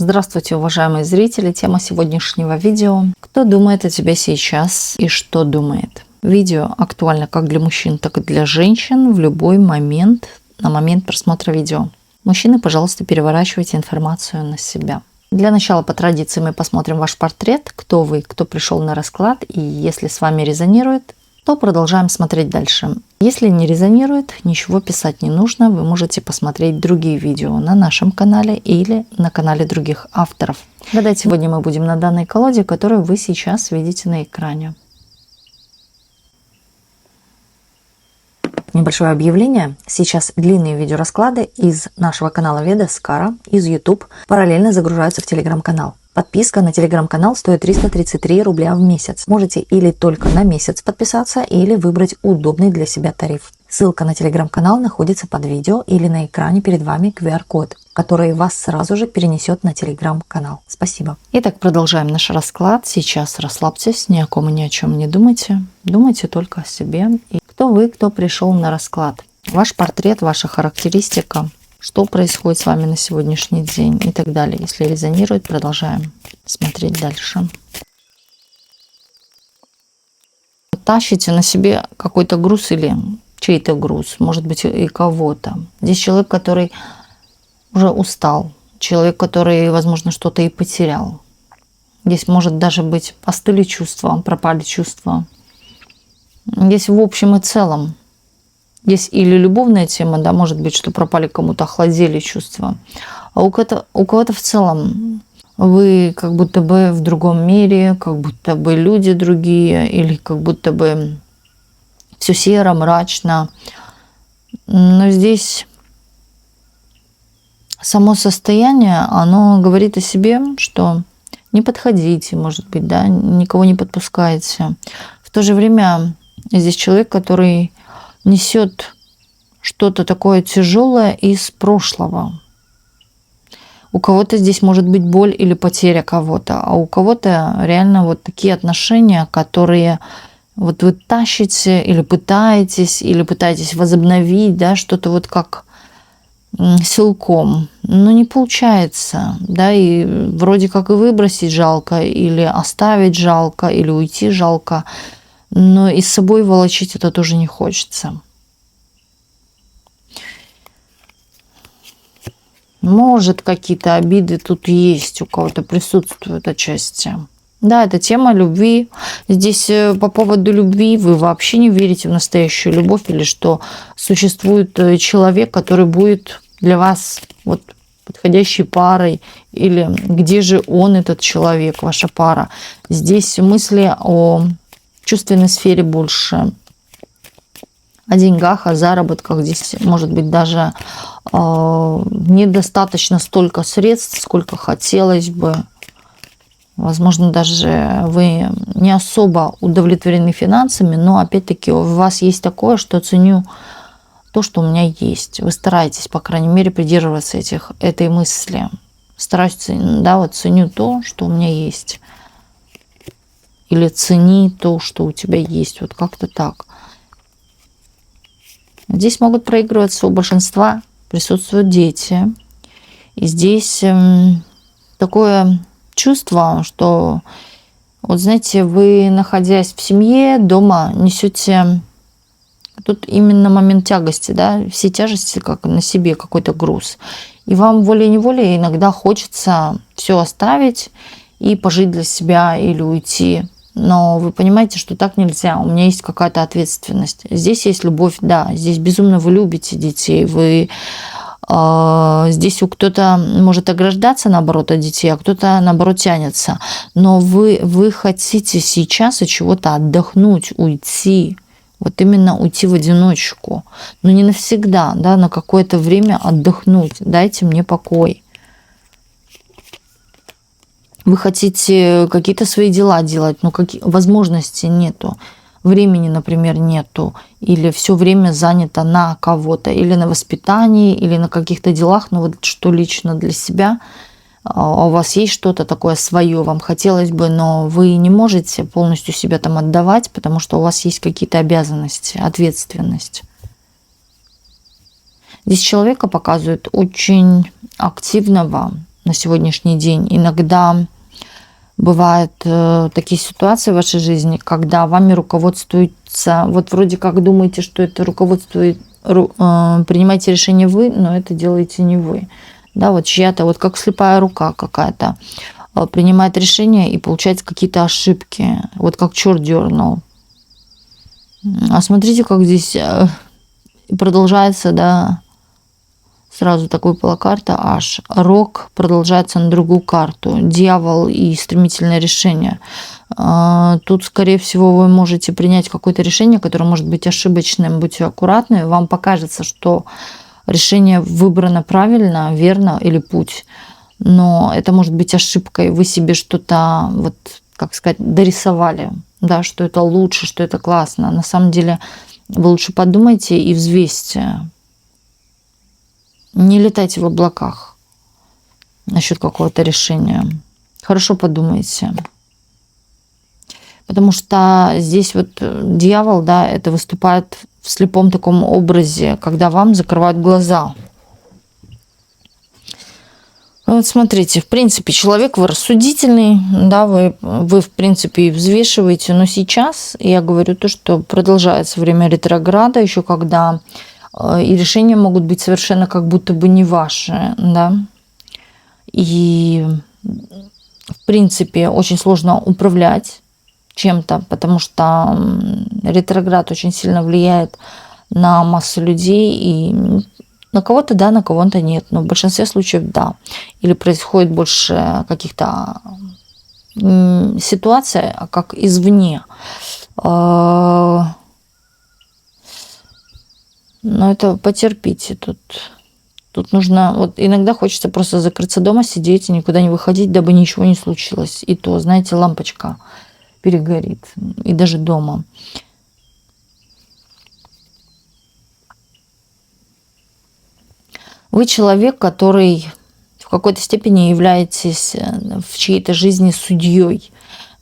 Здравствуйте, уважаемые зрители! Тема сегодняшнего видео: кто думает о тебе сейчас и что думает. Видео актуально как для мужчин, так и для женщин в любой момент, на момент просмотра видео. Мужчины, пожалуйста, переворачивайте информацию на себя. Для начала, по традиции, мы посмотрим ваш портрет, кто вы, кто пришел на расклад, и если с вами резонирует, то продолжаем смотреть дальше. Если не резонирует, ничего писать не нужно, вы можете посмотреть другие видео на нашем канале или на канале других авторов. Гадать сегодня мы будем на данной колоде, которую вы сейчас видите на экране. Небольшое объявление. Сейчас длинные видеорасклады из нашего канала Ведаскара, из YouTube, параллельно загружаются в Telegram-канал. Подписка на Telegram-канал стоит 333 рубля в месяц. Можете или только на месяц подписаться, или выбрать удобный для себя тариф. Ссылка на Telegram-канал находится под видео или на экране перед вами QR-код, который вас сразу же перенесет на Telegram-канал. Спасибо. Итак, продолжаем наш расклад. Сейчас расслабьтесь, ни о ком и ни о чем не думайте. Думайте только о себе. И кто вы, кто пришел на расклад. Ваш портрет, ваша характеристика. Что происходит с вами на сегодняшний день и так далее. Если резонирует, продолжаем смотреть дальше. Тащите на себе какой-то груз или чей-то груз, может быть и кого-то. Здесь человек, который уже устал, человек, который, возможно, что-то и потерял. Здесь может даже быть остыли чувства, пропали чувства. Здесь в общем и целом. Есть или любовная тема, да, может быть, что пропали кому-то, охладели чувства. А у кого-то в целом вы как будто бы в другом мире, как будто бы люди другие, или как будто бы все серо, мрачно. Но здесь само состояние, оно говорит о себе, что не подходите, может быть, да, никого не подпускайте. В то же время здесь человек, который несет что-то такое тяжелое из прошлого. У кого-то здесь может быть боль или потеря кого-то, а у кого-то реально вот такие отношения, которые вот вы тащите или пытаетесь возобновить, да, что-то вот как силком, но не получается, да, и вроде как и выбросить жалко, или оставить жалко, или уйти жалко. Но и с собой волочить это тоже не хочется. Может, какие-то обиды тут есть, у кого-то присутствуют отчасти. Да, это тема любви. Здесь по поводу любви вы вообще не верите в настоящую любовь, или что существует человек, который будет для вас вот подходящей парой, или где же он, этот человек, ваша пара. Здесь мысли о чувственной сфере больше, о деньгах, о заработках. Здесь может быть даже недостаточно столько средств, сколько хотелось бы. Возможно, даже вы не особо удовлетворены финансами, но опять-таки у вас есть такое, что ценю то, что у меня есть. Вы стараетесь, по крайней мере, придерживаться этой мысли. Стараюсь, да, вот ценю то, что у меня есть. Или цени то, что у тебя есть. Вот как-то так. Здесь могут проигрываться у большинства. Присутствуют дети. И здесь такое чувство, что, вот знаете, вы, находясь в семье, дома, несете тут именно момент тягости, да, все тяжести как на себе, какой-то груз. И вам волей-неволей иногда хочется все оставить и пожить для себя или уйти. Но вы понимаете, что так нельзя. У меня есть какая-то ответственность. Здесь есть любовь, да. Здесь безумно вы любите детей. Здесь у кто-то может ограждаться, наоборот, от детей, а кто-то, наоборот, тянется. Но вы хотите сейчас от чего-то отдохнуть, уйти. Вот именно уйти в одиночку. Но не навсегда, да, на какое-то время отдохнуть. Дайте мне покой. Вы хотите какие-то свои дела делать, но возможности нету. Времени, например, нету. Или все время занято на кого-то. Или на воспитании, или на каких-то делах. Но вот что лично для себя. А у вас есть что-то такое свое, вам хотелось бы, но вы не можете полностью себя там отдавать, потому что у вас есть какие-то обязанности, ответственность. Здесь человека показывают очень активного, на сегодняшний день. Иногда бывают такие ситуации в вашей жизни, когда вами руководствуется, вот вроде как думаете, что это принимаете решение вы, но это делаете не вы. Да, вот чья-то, вот как слепая рука какая-то, принимает решение и получается какие-то ошибки. Вот как черт дернул. А смотрите, как здесь продолжается, да, сразу такой выпала карта аж. Рок продолжается на другую карту. Дьявол и стремительное решение. Тут, скорее всего, вы можете принять какое-то решение, которое может быть ошибочным. Будьте аккуратны. Вам покажется, что решение выбрано правильно, верно или путь. Но это может быть ошибкой. Вы себе что-то, вот, как сказать, дорисовали. Да, что это лучше, что это классно. На самом деле вы лучше подумайте и взвесьте. Не летайте в облаках насчет какого-то решения. Хорошо подумайте. Потому что здесь вот дьявол, да, это выступает в слепом таком образе, когда вам закрывают глаза. Вот смотрите, в принципе, человек вы рассудительный, да, вы в принципе и взвешиваете, но сейчас я говорю то, что продолжается время ретрограда, еще когда и решения могут быть совершенно как будто бы не ваши, да. И в принципе очень сложно управлять чем-то, потому что ретроград очень сильно влияет на массу людей, и на кого-то да, на кого-то нет, но в большинстве случаев да. Или происходит больше каких-то ситуаций, как извне. Но это потерпите тут. Тут нужно, вот иногда хочется просто закрыться дома, сидеть и никуда не выходить, дабы ничего не случилось. И то, знаете, лампочка перегорит. И даже дома. Вы человек, который в какой-то степени являетесь в чьей-то жизни судьей.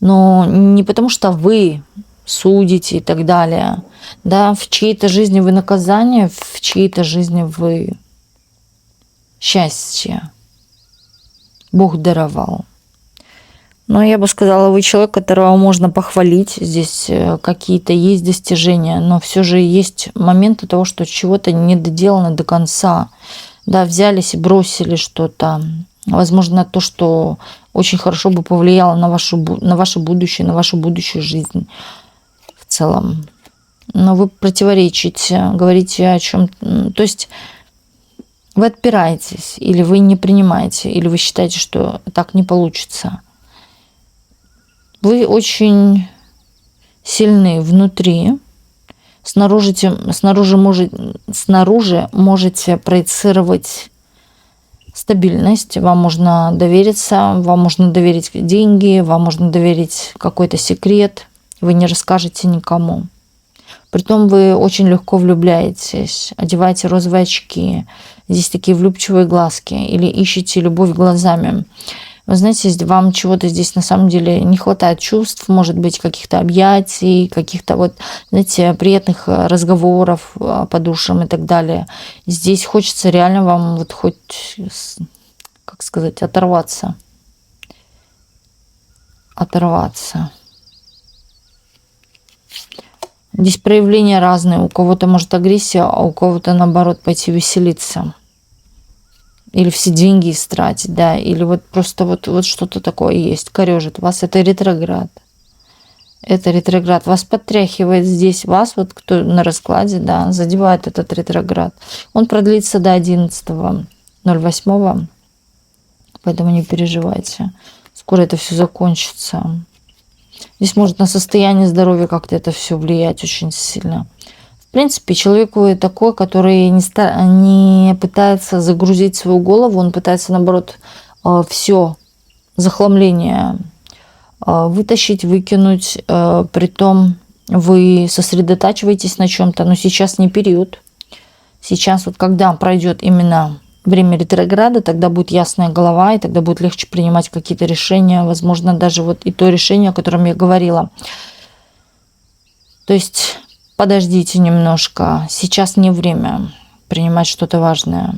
Но не потому, что вы судите и так далее. Да, в чьей-то жизни вы наказание, в чьей-то жизни вы счастье. Бог даровал. Но я бы сказала, вы человек, которого можно похвалить. Здесь какие-то есть достижения, но все же есть моменты того, что чего-то не доделано до конца. Да, взялись и бросили что-то. Возможно, то, что очень хорошо бы повлияло на ваше будущее, на вашу будущую жизнь в целом. Но вы противоречите, говорите о чем. То есть вы отпираетесь, или вы не принимаете, или вы считаете, что так не получится. Вы очень сильны внутри. Снаружи можете проецировать стабильность. Вам можно довериться, вам можно доверить деньги, вам можно доверить какой-то секрет. Вы не расскажете никому. Притом вы очень легко влюбляетесь, одеваете розовые очки. Здесь такие влюбчивые глазки. Или ищете любовь глазами. Вы знаете, вам чего-то здесь на самом деле не хватает чувств, может быть, каких-то объятий, каких-то вот, знаете, приятных разговоров по душам и так далее. Здесь хочется реально вам вот хоть, как сказать, оторваться. Здесь проявления разные. У кого-то может агрессия, а у кого-то наоборот пойти веселиться. Или все деньги истратить, да, или вот просто вот что-то такое есть, корежит вас. Это ретроград. Это ретроград. Вас подтряхивает здесь. Вас, вот кто на раскладе, да, задевает этот ретроград. Он продлится до 11.08. Поэтому не переживайте. Скоро это все закончится. Здесь может на состояние здоровья как-то это все влиять очень сильно. В принципе, человек вы такой, который не пытается загрузить свою голову, он пытается, наоборот, все захламление вытащить, выкинуть. Притом вы сосредотачиваетесь на чем-то, но сейчас не период. Сейчас вот когда пройдет именно время ретрограда, тогда будет ясная голова, и тогда будет легче принимать какие-то решения, возможно, даже вот и то решение, о котором я говорила. То есть подождите немножко, сейчас не время принимать что-то важное.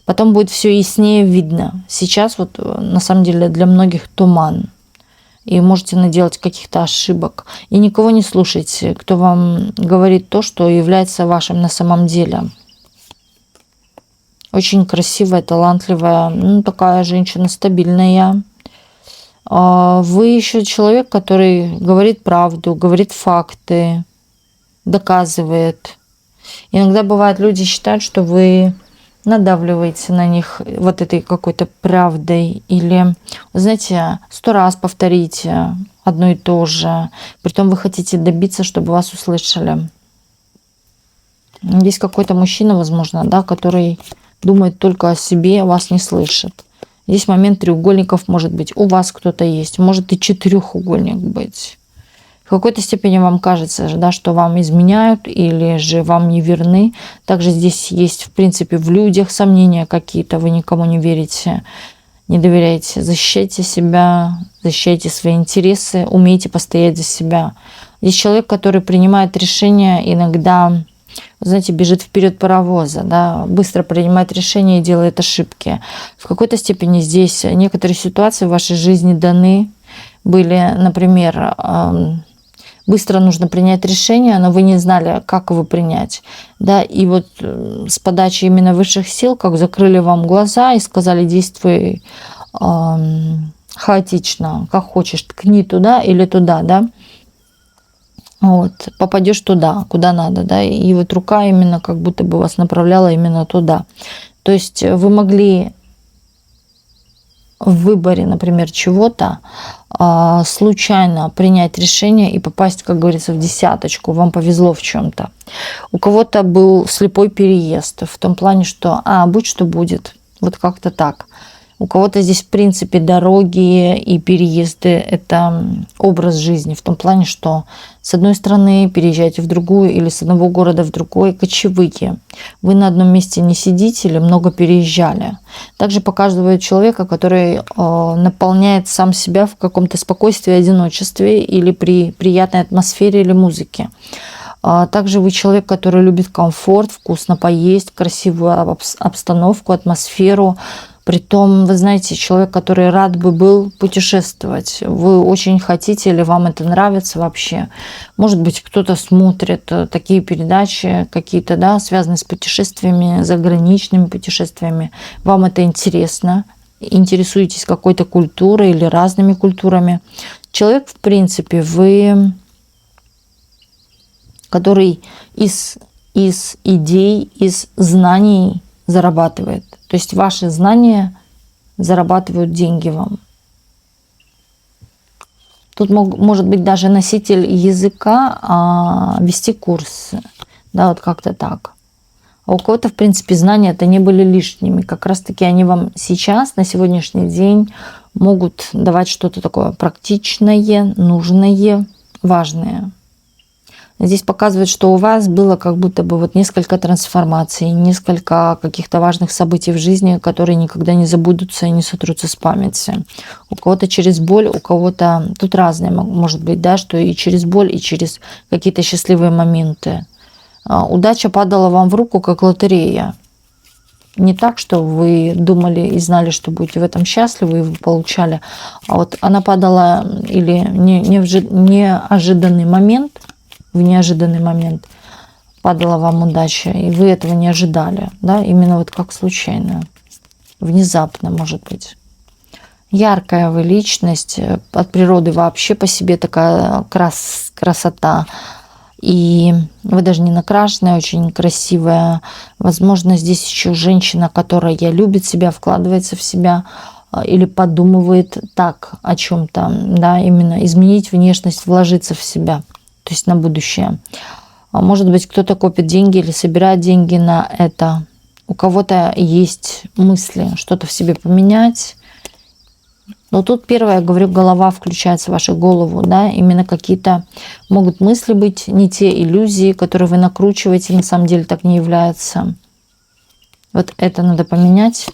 Потом будет все яснее видно. Сейчас вот на самом деле для многих туман. И можете наделать каких-то ошибок. И никого не слушайте, кто вам говорит то, что является вашим на самом деле. Очень красивая, талантливая, ну, такая женщина стабильная. Вы еще человек, который говорит правду, говорит факты, доказывает. Иногда бывает, люди считают, что вы надавливаете на них вот этой какой-то правдой. Или, знаете, 100 раз повторите одно и то же. Притом вы хотите добиться, чтобы вас услышали. Есть какой-то мужчина, возможно, да, который думает только о себе, вас не слышит. Здесь момент треугольников может быть. У вас кто-то есть, может и четырехугольник быть. В какой-то степени вам кажется, да, что вам изменяют или же вам не верны. Также здесь есть, в принципе, в людях сомнения какие-то, вы никому не верите, не доверяете. Защищайте себя, защищайте свои интересы, умейте постоять за себя. Здесь человек, который принимает решения, иногда, знаете, бежит вперед паровоза, да, быстро принимает решения и делает ошибки. В какой-то степени здесь некоторые ситуации в вашей жизни даны были, например, быстро нужно принять решение, но вы не знали, как его принять. Да? И вот с подачи именно высших сил, как закрыли вам глаза и сказали, действуй хаотично, как хочешь, ткни туда или туда, да, вот, попадешь туда, куда надо, да, и вот рука именно как будто бы вас направляла именно туда. То есть вы могли в выборе, например, чего-то случайно принять решение и попасть, как говорится, в десяточку. Вам повезло в чем-то. У кого-то был слепой переезд в том плане, что будь что будет. Вот как-то так. У кого-то здесь, в принципе, дороги и переезды – это образ жизни. В том плане, что с одной стороны переезжаете в другую или с одного города в другой, кочевые. Вы на одном месте не сидите или много переезжали. Также показывает человека, который наполняет сам себя в каком-то спокойствии, одиночестве или при приятной атмосфере или музыке. Также вы человек, который любит комфорт, вкусно поесть, красивую обстановку, атмосферу. Притом, вы знаете, человек, который рад бы был путешествовать. Вы очень хотите или вам это нравится вообще. Может быть, кто-то смотрит такие передачи какие-то, да, связанные с путешествиями, заграничными путешествиями. Вам это интересно. Интересуетесь какой-то культурой или разными культурами. Человек, в принципе, вы, который из идей, из знаний зарабатывает. То есть ваши знания зарабатывают деньги вам. Тут может быть даже носитель языка, вести курсы. Да, вот как-то так. А у кого-то, в принципе, знания это не были лишними. Как раз-таки они вам сейчас, на сегодняшний день, могут давать что-то такое практичное, нужное, важное. Здесь показывает, что у вас было как будто бы вот несколько трансформаций, несколько каких-то важных событий в жизни, которые никогда не забудутся и не сотрутся с памяти. У кого-то через боль, у кого-то... Тут разное может быть, да, что и через боль, и через какие-то счастливые моменты. Удача падала вам в руку, как лотерея. Не так, что вы думали и знали, что будете в этом счастливы, и вы получали. А вот она падала или неожиданный момент, в неожиданный момент падала вам удача, и вы этого не ожидали, да, именно вот как случайно, внезапно, может быть. Яркая вы личность, от природы вообще по себе такая красота, и вы даже не накрашенная, очень красивая. Возможно, здесь еще женщина, которая любит себя, вкладывается в себя, или подумывает так о чем-то, да, именно изменить внешность, вложиться в себя. То есть на будущее. Может быть, кто-то копит деньги или собирает деньги на это. У кого-то есть мысли что-то в себе поменять. Но тут первое, я говорю, голова включается в вашу голову. Да? Именно какие-то могут мысли быть, не те иллюзии, которые вы накручиваете, на самом деле так не являются. Вот это надо поменять.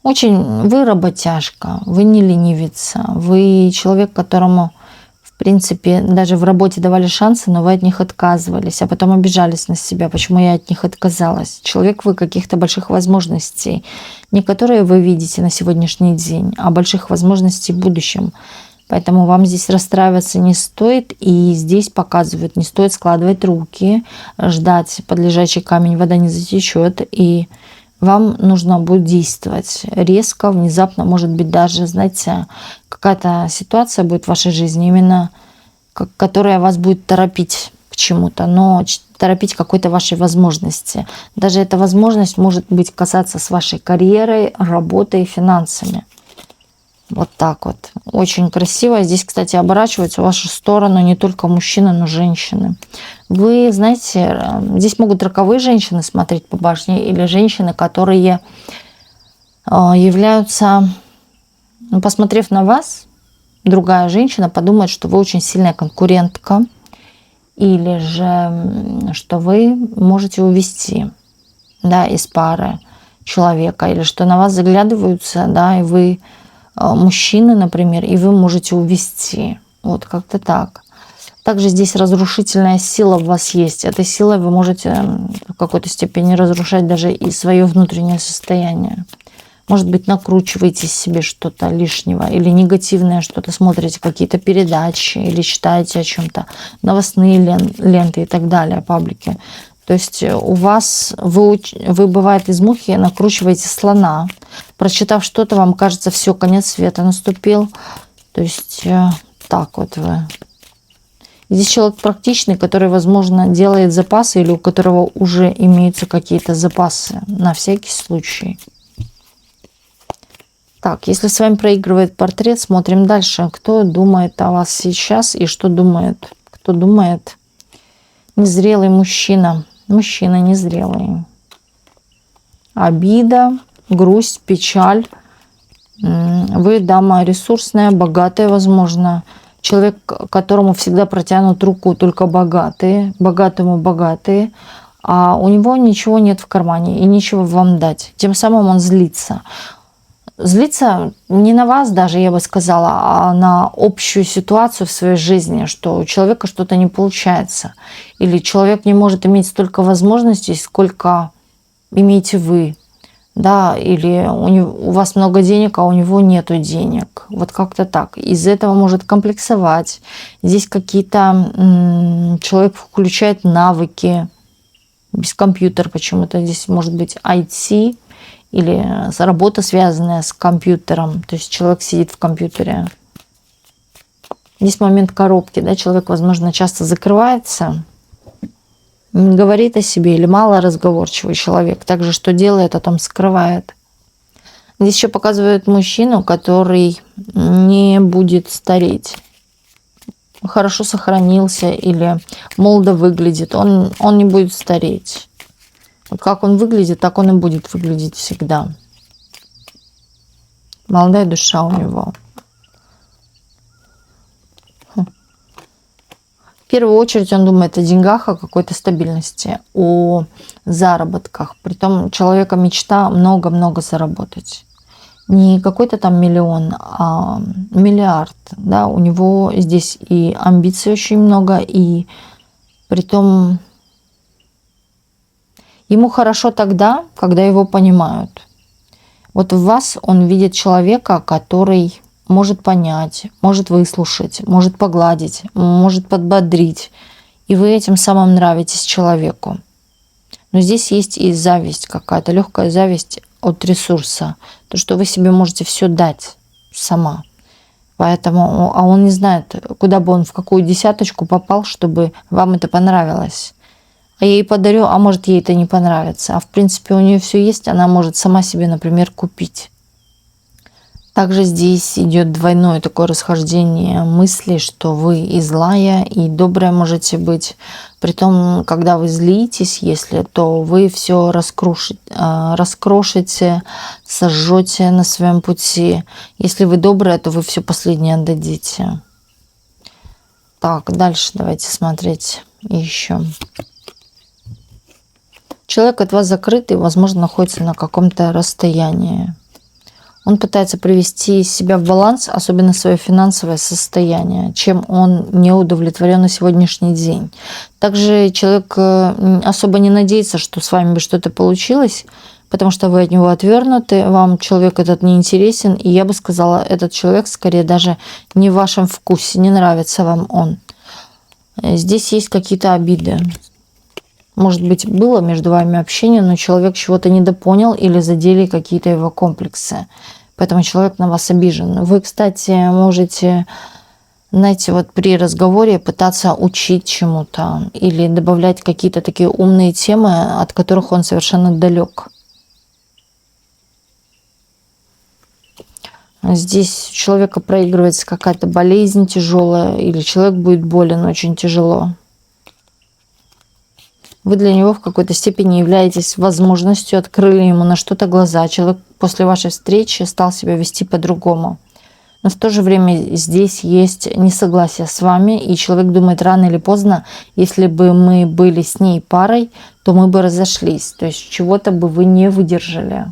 Очень вы работяжка, вы не ленивица, вы человек, которому, в принципе, даже в работе давали шансы, но вы от них отказывались, а потом обижались на себя, почему я от них отказалась. Человек вы каких-то больших возможностей, не которые вы видите на сегодняшний день, а больших возможностей в будущем. Поэтому вам здесь расстраиваться не стоит, и здесь показывают, не стоит складывать руки, ждать под лежачий камень, вода не затечет, и вам нужно будет действовать резко, внезапно, может быть, даже, знаете, какая-то ситуация будет в вашей жизни, именно которая вас будет торопить к чему-то, но торопить какой-то вашей возможности. Даже эта возможность может быть касаться с вашей карьерой, работой, финансами. Вот так вот. Очень красиво. Здесь, кстати, оборачиваются в вашу сторону не только мужчины, но и женщины. Вы знаете, здесь могут роковые женщины смотреть по башне или женщины, которые являются, посмотрев на вас, другая женщина подумает, что вы очень сильная конкурентка или же, что вы можете увести, да, из пары человека, или что на вас заглядываются, да, и вы мужчины, например, и вы можете увести. Вот как-то так. Также здесь разрушительная сила в вас есть. Этой силой вы можете в какой-то степени разрушать даже и свое внутреннее состояние. Может быть, накручиваете себе что-то лишнего или негативное что-то, смотрите какие-то передачи или читаете о чем-то, новостные ленты и так далее, паблики. То есть у вас, вы бывает из мухи накручиваете слона. Прочитав что-то, вам кажется, все, конец света наступил. То есть так вот вы. Здесь человек практичный, который, возможно, делает запасы или у которого уже имеются какие-то запасы на всякий случай. Так, если с вами проигрывает портрет, смотрим дальше. Кто думает о вас сейчас и что думает? Кто думает? Незрелый мужчина. Мужчина незрелый. Обида, грусть, печаль. Вы дама ресурсная, богатая, возможно. Человек, которому всегда протянут руку только богатые, богатому богатые, а у него ничего нет в кармане и ничего вам дать. Тем самым он злится. Злится не на вас даже, я бы сказала, а на общую ситуацию в своей жизни, что у человека что-то не получается. Или человек не может иметь столько возможностей, сколько имеете вы. Да, или у вас много денег, а у него нету денег. Вот как-то так. Из-за этого может комплексовать. Здесь какие-то... Человек включает навыки. Без компьютера почему-то. Здесь может быть IT или работа, связанная с компьютером. То есть человек сидит в компьютере. Здесь момент коробки. Да? Человек, возможно, часто закрывается, не говорит о себе или мало разговорчивый человек. Также что делает, о том скрывает. Здесь еще показывают мужчину, который не будет стареть. Хорошо сохранился или молодо выглядит. Он не будет стареть. Вот как он выглядит, так он и будет выглядеть всегда. Молодая душа у него. В первую очередь он думает о деньгах, о какой-то стабильности, о заработках. Притом человека мечта много-много заработать. Не какой-то там миллион, а миллиард. Да? У него здесь и амбиций очень много, и притом ему хорошо тогда, когда его понимают. Вот в вас он видит человека, который может понять, может выслушать, может погладить, может подбодрить. И вы этим самым нравитесь человеку. Но здесь есть и зависть какая-то, легкая зависть от ресурса. То, что вы себе можете все дать сама. Поэтому, а он не знает, куда бы он, в какую десяточку попал, чтобы вам это понравилось. А я ей подарю, а может ей это не понравится. А в принципе у нее все есть, она может сама себе, например, купить. Также здесь идет двойное такое расхождение мыслей, что вы и злая, и добрая можете быть. Притом, когда вы злитесь, если, то вы все раскрошите, сожжете на своем пути. Если вы добрая, то вы все последнее отдадите. Так, дальше давайте смотреть еще. Человек от вас закрытый, возможно, находится на каком-то расстоянии. Он пытается привести себя в баланс, особенно свое финансовое состояние, чем он не удовлетворен на сегодняшний день. Также человек особо не надеется, что с вами бы что-то получилось, потому что вы от него отвернуты, вам человек этот не интересен, и я бы сказала, этот человек скорее даже не в вашем вкусе, не нравится вам он. Здесь есть какие-то обиды. Может быть, было между вами общение, но человек чего-то недопонял или задели какие-то его комплексы. Поэтому человек на вас обижен. Вы, кстати, можете, знаете, вот при разговоре пытаться учить чему-то или добавлять какие-то такие умные темы, от которых он совершенно далек. Здесь у человека проигрывается какая-то болезнь тяжелая, или человек будет болен очень тяжело. Вы для него в какой-то степени являетесь возможностью, открыли ему на что-то глаза. Человек после вашей встречи стал себя вести по-другому. Но в то же время здесь есть несогласие с вами, и человек думает, рано или поздно, если бы мы были с ней парой, то мы бы разошлись. То есть чего-то бы вы не выдержали.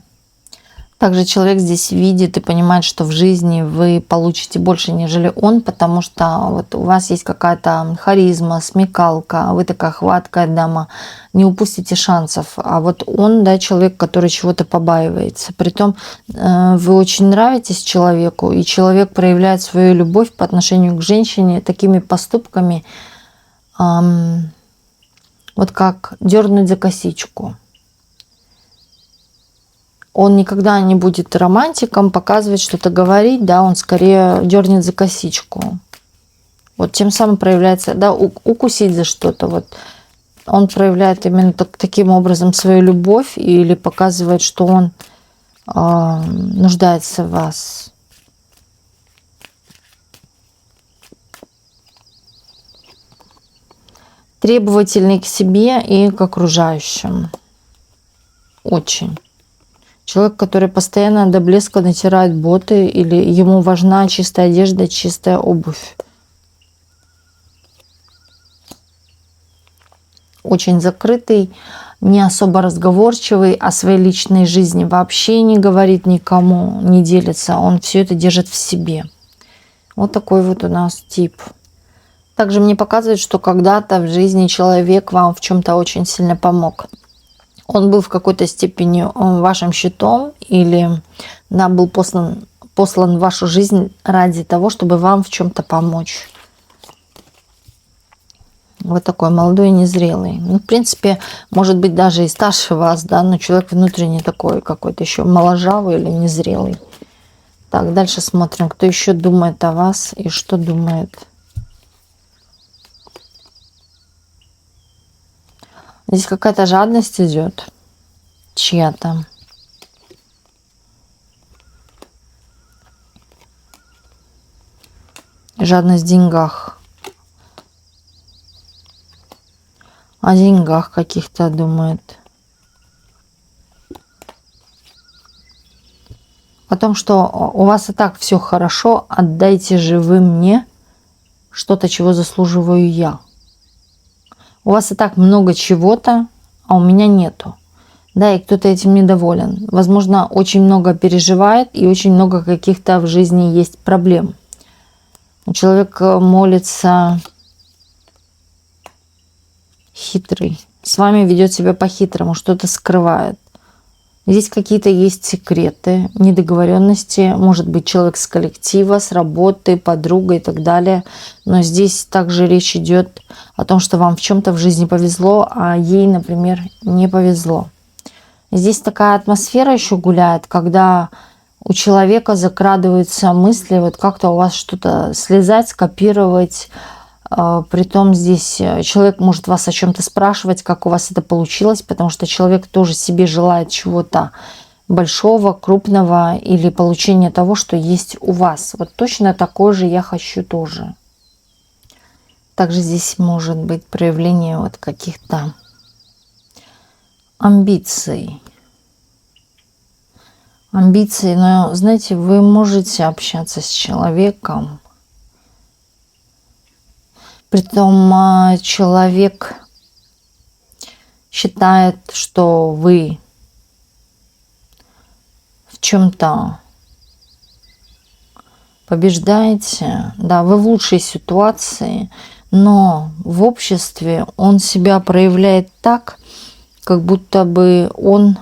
Также человек здесь видит и понимает, что в жизни вы получите больше, нежели он, потому что вот у вас есть какая-то харизма, смекалка, вы такая хваткая дама, не упустите шансов. А вот он, да, человек, который чего-то побаивается. Притом вы очень нравитесь человеку, и человек проявляет свою любовь по отношению к женщине такими поступками, вот как дернуть за косичку. Он никогда не будет романтиком, показывать что-то, говорить, да, он скорее дернет за косичку. Вот тем самым проявляется, да, укусить за что-то. Вот он проявляет именно таким образом свою любовь или показывает, что он нуждается в вас. Требовательный к себе и к окружающим. Очень. Человек, который постоянно до блеска натирает боты, или ему важна чистая одежда, чистая обувь. Очень закрытый, не особо разговорчивый, о своей личной жизни вообще не говорит никому, не делится. Он все это держит в себе. Вот такой вот у нас тип. Также мне показывает, что когда-то в жизни человек вам в чем-то очень сильно помог. Он был в какой-то степени вашим щитом или был послан в вашу жизнь ради того, чтобы вам в чем-то помочь. Вот такой молодой и незрелый. Ну, в принципе, может быть, даже и старше вас, да, но человек внутренне такой какой-то еще моложавый или незрелый. Так, дальше смотрим, кто еще думает о вас и что думает. Здесь какая-то жадность идет. Чья-то. Жадность в деньгах. О деньгах каких-то думает. О том, что у вас и так все хорошо, отдайте же вы мне что-то, чего заслуживаю я. У вас и так много чего-то, а у меня нету. Да, и кто-то этим недоволен. Возможно, очень много переживает и очень много каких-то в жизни есть проблем. Человек молится хитрый. С вами ведет себя по-хитрому, что-то скрывает. Здесь какие-то есть секреты, недоговоренности. Может быть, человек с коллектива, с работы, подруга и так далее. Но здесь также речь идет о том, что вам в чем-то в жизни повезло, а ей, например, не повезло. Здесь такая атмосфера еще гуляет, когда у человека закрадываются мысли, вот как-то у вас что-то слезать, скопировать. Притом здесь человек может вас о чем-то спрашивать, как у вас это получилось, потому что человек тоже себе желает чего-то большого, крупного или получения того, что есть у вас. Вот точно такое же я хочу тоже. Также здесь может быть проявление вот каких-то амбиций. Амбиции, но, знаете, вы можете общаться с человеком, притом человек считает, что вы в чем-то побеждаете, да, вы в лучшей ситуации, но в обществе он себя проявляет так, как будто бы он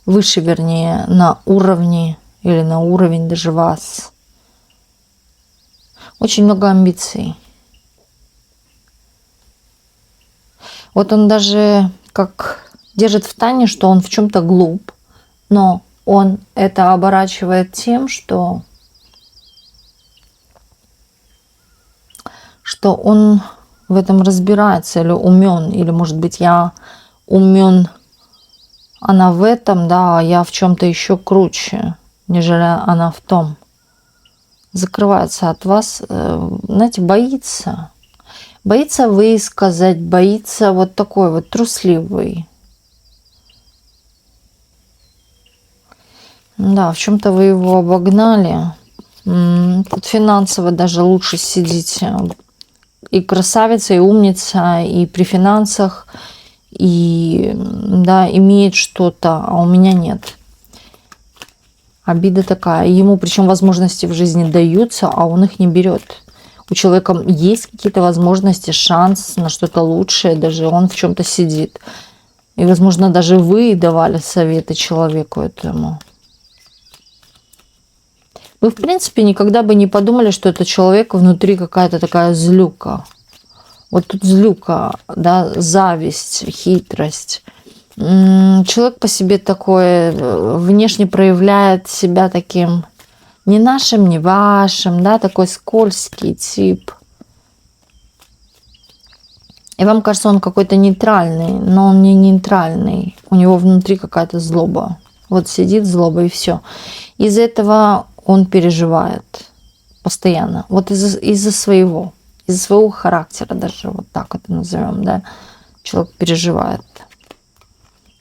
выше, вернее, на уровне или на уровень даже вас. Очень много амбиций. Вот он даже как держит в тайне, что он в чем-то глуп, но он это оборачивает тем, что он в этом разбирается или умен, или, может быть, я умен, она в этом, да, а я в чем-то еще круче, нежели она в том. Закрывается от вас, знаете, боится. Боится высказать, боится вот такой вот трусливый. Да, в чем-то вы его обогнали. Тут финансово даже лучше сидите. И красавица, и умница, и при финансах, и да, имеет что-то, а у меня нет. Обида такая. Ему причем возможности в жизни даются, а он их не берет. У человека есть какие-то возможности, шанс на что-то лучшее, даже он в чем-то сидит. И, возможно, даже вы давали советы человеку этому. Вы, в принципе, никогда бы не подумали, что этот человек внутри какая-то такая злюка. Вот тут злюка, да, зависть, хитрость. Человек по себе такой, внешне проявляет себя таким не нашим, не вашим, да, такой скользкий тип. И вам кажется, он какой-то нейтральный, но он не нейтральный. У него внутри какая-то злоба. Вот сидит злоба и все. Из-за этого он переживает постоянно. Вот из-за своего характера, даже вот так это назовем, да, человек переживает.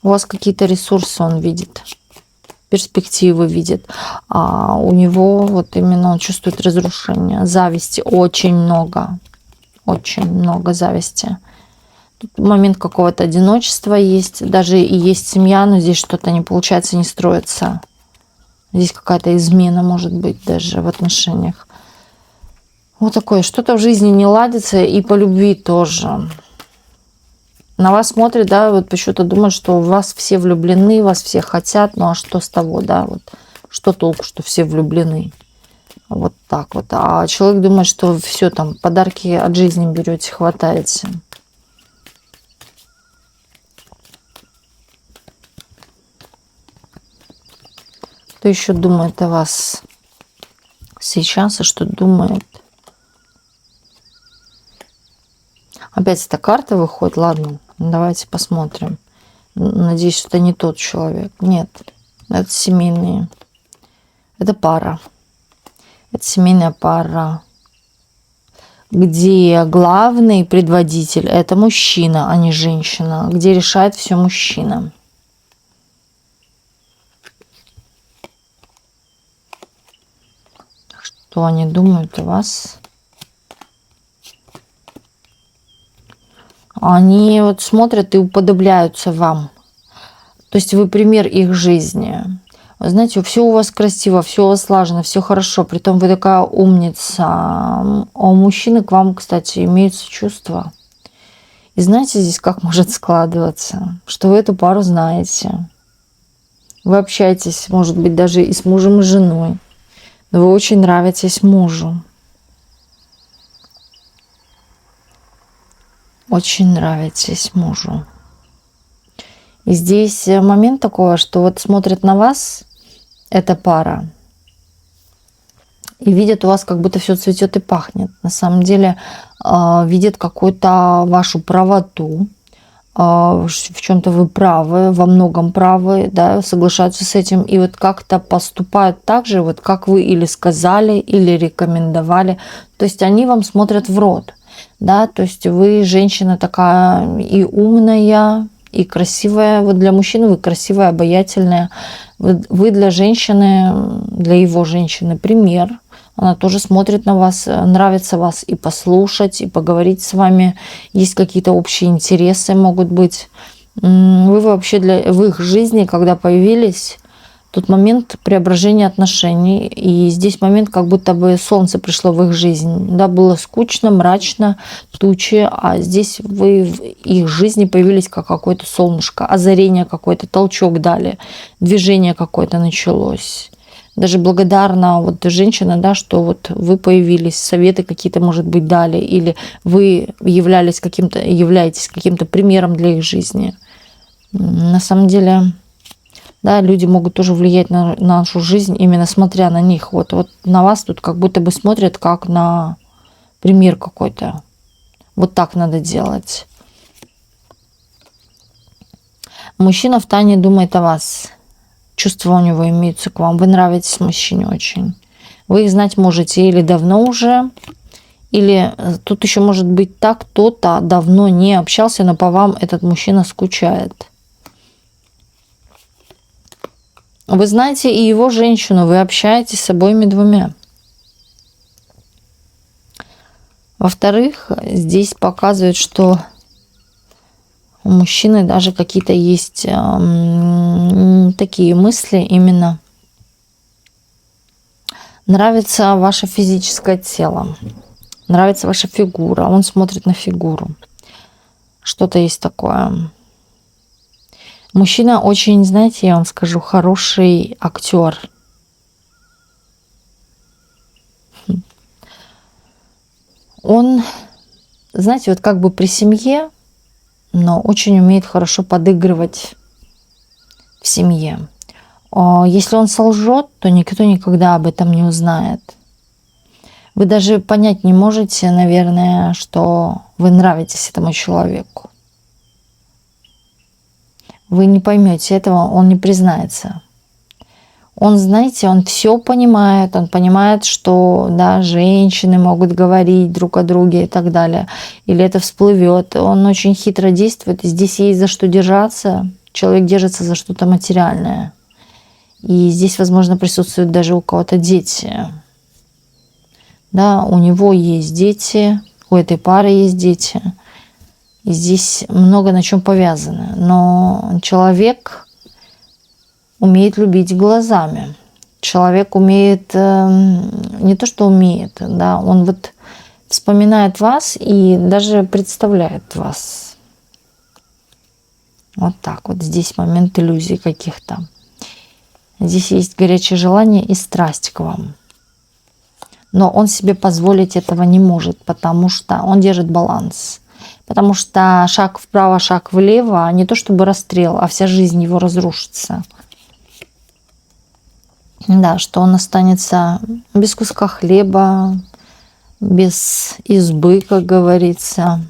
У вас какие-то ресурсы он видит, перспективы видит, а у него вот именно он чувствует разрушение, зависти очень много зависти. Тут момент какого-то одиночества есть, даже и есть семья, но здесь что-то не получается, не строится. Здесь какая-то измена может быть даже в отношениях. Вот такое, что-то в жизни не ладится, и по любви тоже. На вас смотрят, да, вот почему-то думают, что в вас все влюблены, вас все хотят, ну а что с того, да, вот что толку, что все влюблены. Вот так вот. А человек думает, что все там, подарки от жизни берете, хватаете. Кто еще думает о вас сейчас и что думает? Опять эта карта выходит. Ладно, давайте посмотрим. Надеюсь, что это не тот человек. Нет, это семейные. Это пара. Это семейная пара, где главный предводитель – это мужчина, а не женщина. Где решает все мужчина. Что они думают о вас? Они вот смотрят и уподобляются вам. То есть вы пример их жизни. Вы знаете, все у вас красиво, все у вас слажено, все хорошо. Притом вы такая умница. А у мужчины к вам, кстати, имеются чувства. И знаете, здесь как может складываться? Что вы эту пару знаете. Вы общаетесь, может быть, даже и с мужем, и с женой. Но вы очень нравитесь мужу. Очень нравитесь мужу. И здесь момент такой, что вот смотрят на вас эта пара и видят у вас, как будто все цветет и пахнет. На самом деле видят какую-то вашу правоту, в чем-то вы правы, во многом правы, да, соглашаются с этим, и вот как-то поступают так же, вот как вы или сказали, или рекомендовали. То есть они вам смотрят в рот, да, то есть вы женщина такая и умная, и красивая. Вот для мужчины вы красивая, обаятельная. Вы для женщины, для его женщины пример. Она тоже смотрит на вас, нравится вас и послушать, и поговорить с вами. Есть какие-то общие интересы, могут быть. Вы вообще в их жизни, когда появились, Тут момент преображения отношений. И здесь момент, как будто бы солнце пришло в их жизнь. Да, было скучно, мрачно, тучи, а здесь вы в их жизни появились как какое-то солнышко, озарение какое-то, толчок дали, движение какое-то началось. Даже благодарна вот женщина, да, что вот вы появились, советы какие-то, может быть, дали, или вы являетесь каким-то примером для их жизни. На самом деле, да, люди могут тоже влиять на нашу жизнь, именно смотря на них. Вот на вас тут как будто бы смотрят как на пример какой-то. Вот так надо делать. Мужчина втайне думает о вас. Чувства у него имеются к вам. Вы нравитесь мужчине очень. Вы их знать можете или давно уже, или тут еще может быть так, кто-то давно не общался, но по вам этот мужчина скучает. Вы знаете и его женщину, вы общаетесь с обоими двумя. Во-вторых, здесь показывает, что у мужчины даже какие-то есть такие мысли именно. Нравится ваше физическое тело, нравится ваша фигура, он смотрит на фигуру. Что-то есть такое. Мужчина очень, знаете, я вам скажу, хороший актер. Он, знаете, вот как бы при семье, но очень умеет хорошо подыгрывать в семье. Если он солжет, то никто никогда об этом не узнает. Вы даже понять не можете, наверное, что вы нравитесь этому человеку. Вы не поймете этого, он не признается. Он, знаете, он все понимает, он понимает, что да, женщины могут говорить друг о друге и так далее, или это всплывет. Он очень хитро действует, и здесь есть за что держаться. Человек держится за что-то материальное. И здесь, возможно, присутствуют даже у кого-то дети. Да, у него есть дети, у этой пары есть дети. И здесь много на чем повязано. Но человек умеет любить глазами. Человек умеет, не то что умеет, да, он вот вспоминает вас и даже представляет вас. Вот так вот. Здесь момент иллюзий каких-то. Здесь есть горячее желание и страсть к вам. Но он себе позволить этого не может, потому что он держит баланс. Потому что шаг вправо, шаг влево, не то чтобы расстрел, а вся жизнь его разрушится. Да, что он останется без куска хлеба, без избы, как говорится.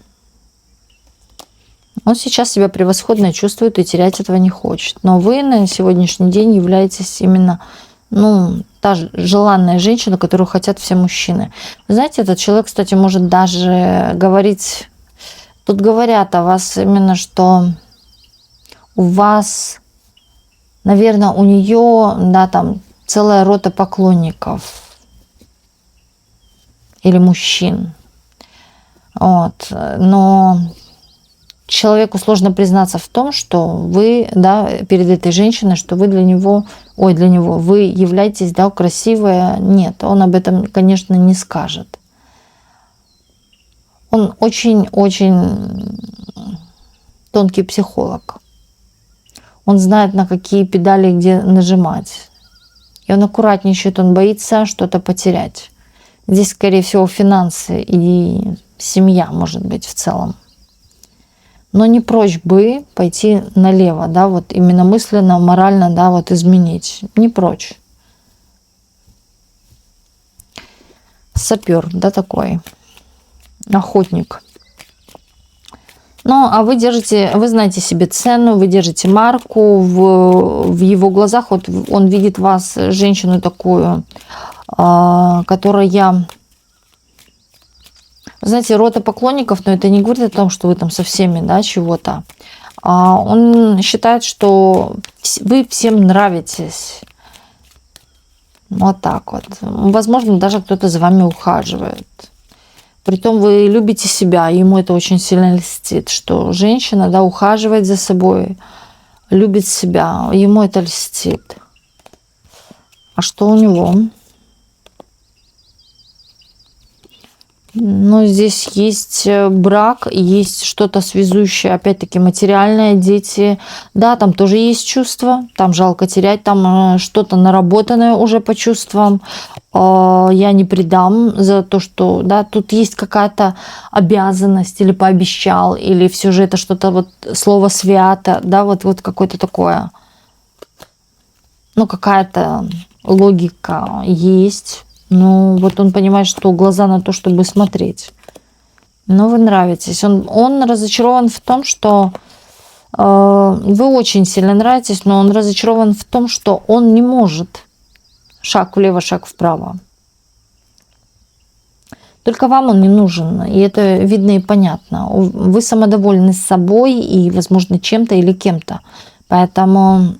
Он сейчас себя превосходно чувствует и терять этого не хочет. Но вы на сегодняшний день являетесь именно, та желанная женщина, которую хотят все мужчины. Вы знаете, этот человек, кстати, может даже говорить... Тут говорят о вас именно, что у вас, наверное, у нее, да, там целая рота поклонников или мужчин. Вот. Но человеку сложно признаться в том, что вы, да, перед этой женщиной, что вы для него, вы являетесь, да, красивая. Нет, он об этом, конечно, не скажет. Он очень-очень тонкий психолог. Он знает, на какие педали где нажимать. И он аккуратничает, он боится что-то потерять. Здесь, скорее всего, финансы и семья, может быть, в целом. Но не прочь бы пойти налево, да, вот именно мысленно, морально, да, вот изменить. Не прочь. Сапер, да, такой. Охотник. Ну, а вы знаете себе цену, вы держите марку, в его глазах вот он видит вас, женщину такую, которая, знаете, рота поклонников, но это не говорит о том, что вы там со всеми, да, чего-то. Он считает, что вы всем нравитесь. Вот так вот. Возможно, даже кто-то за вами ухаживает. Притом вы любите себя, ему это очень сильно льстит, что женщина, да, ухаживает за собой, любит себя, ему это льстит. А что у него? Ну, здесь есть брак, есть что-то связующее, опять-таки, материальное, дети. Да, там тоже есть чувства, там жалко терять, там что-то наработанное уже по чувствам. Я не предам за то, что, да, тут есть какая-то обязанность или пообещал, или все же это что-то вот слово свято, да, вот какое-то такое. Ну, какая-то логика есть. Ну, вот он понимает, что глаза на то, чтобы смотреть. Но вы нравитесь. Он разочарован в том, что вы очень сильно нравитесь, но он разочарован в том, что он не может. Шаг влево, шаг вправо. Только вам он не нужен, и это видно и понятно. Вы самодовольны собой и, возможно, чем-то или кем-то. Поэтому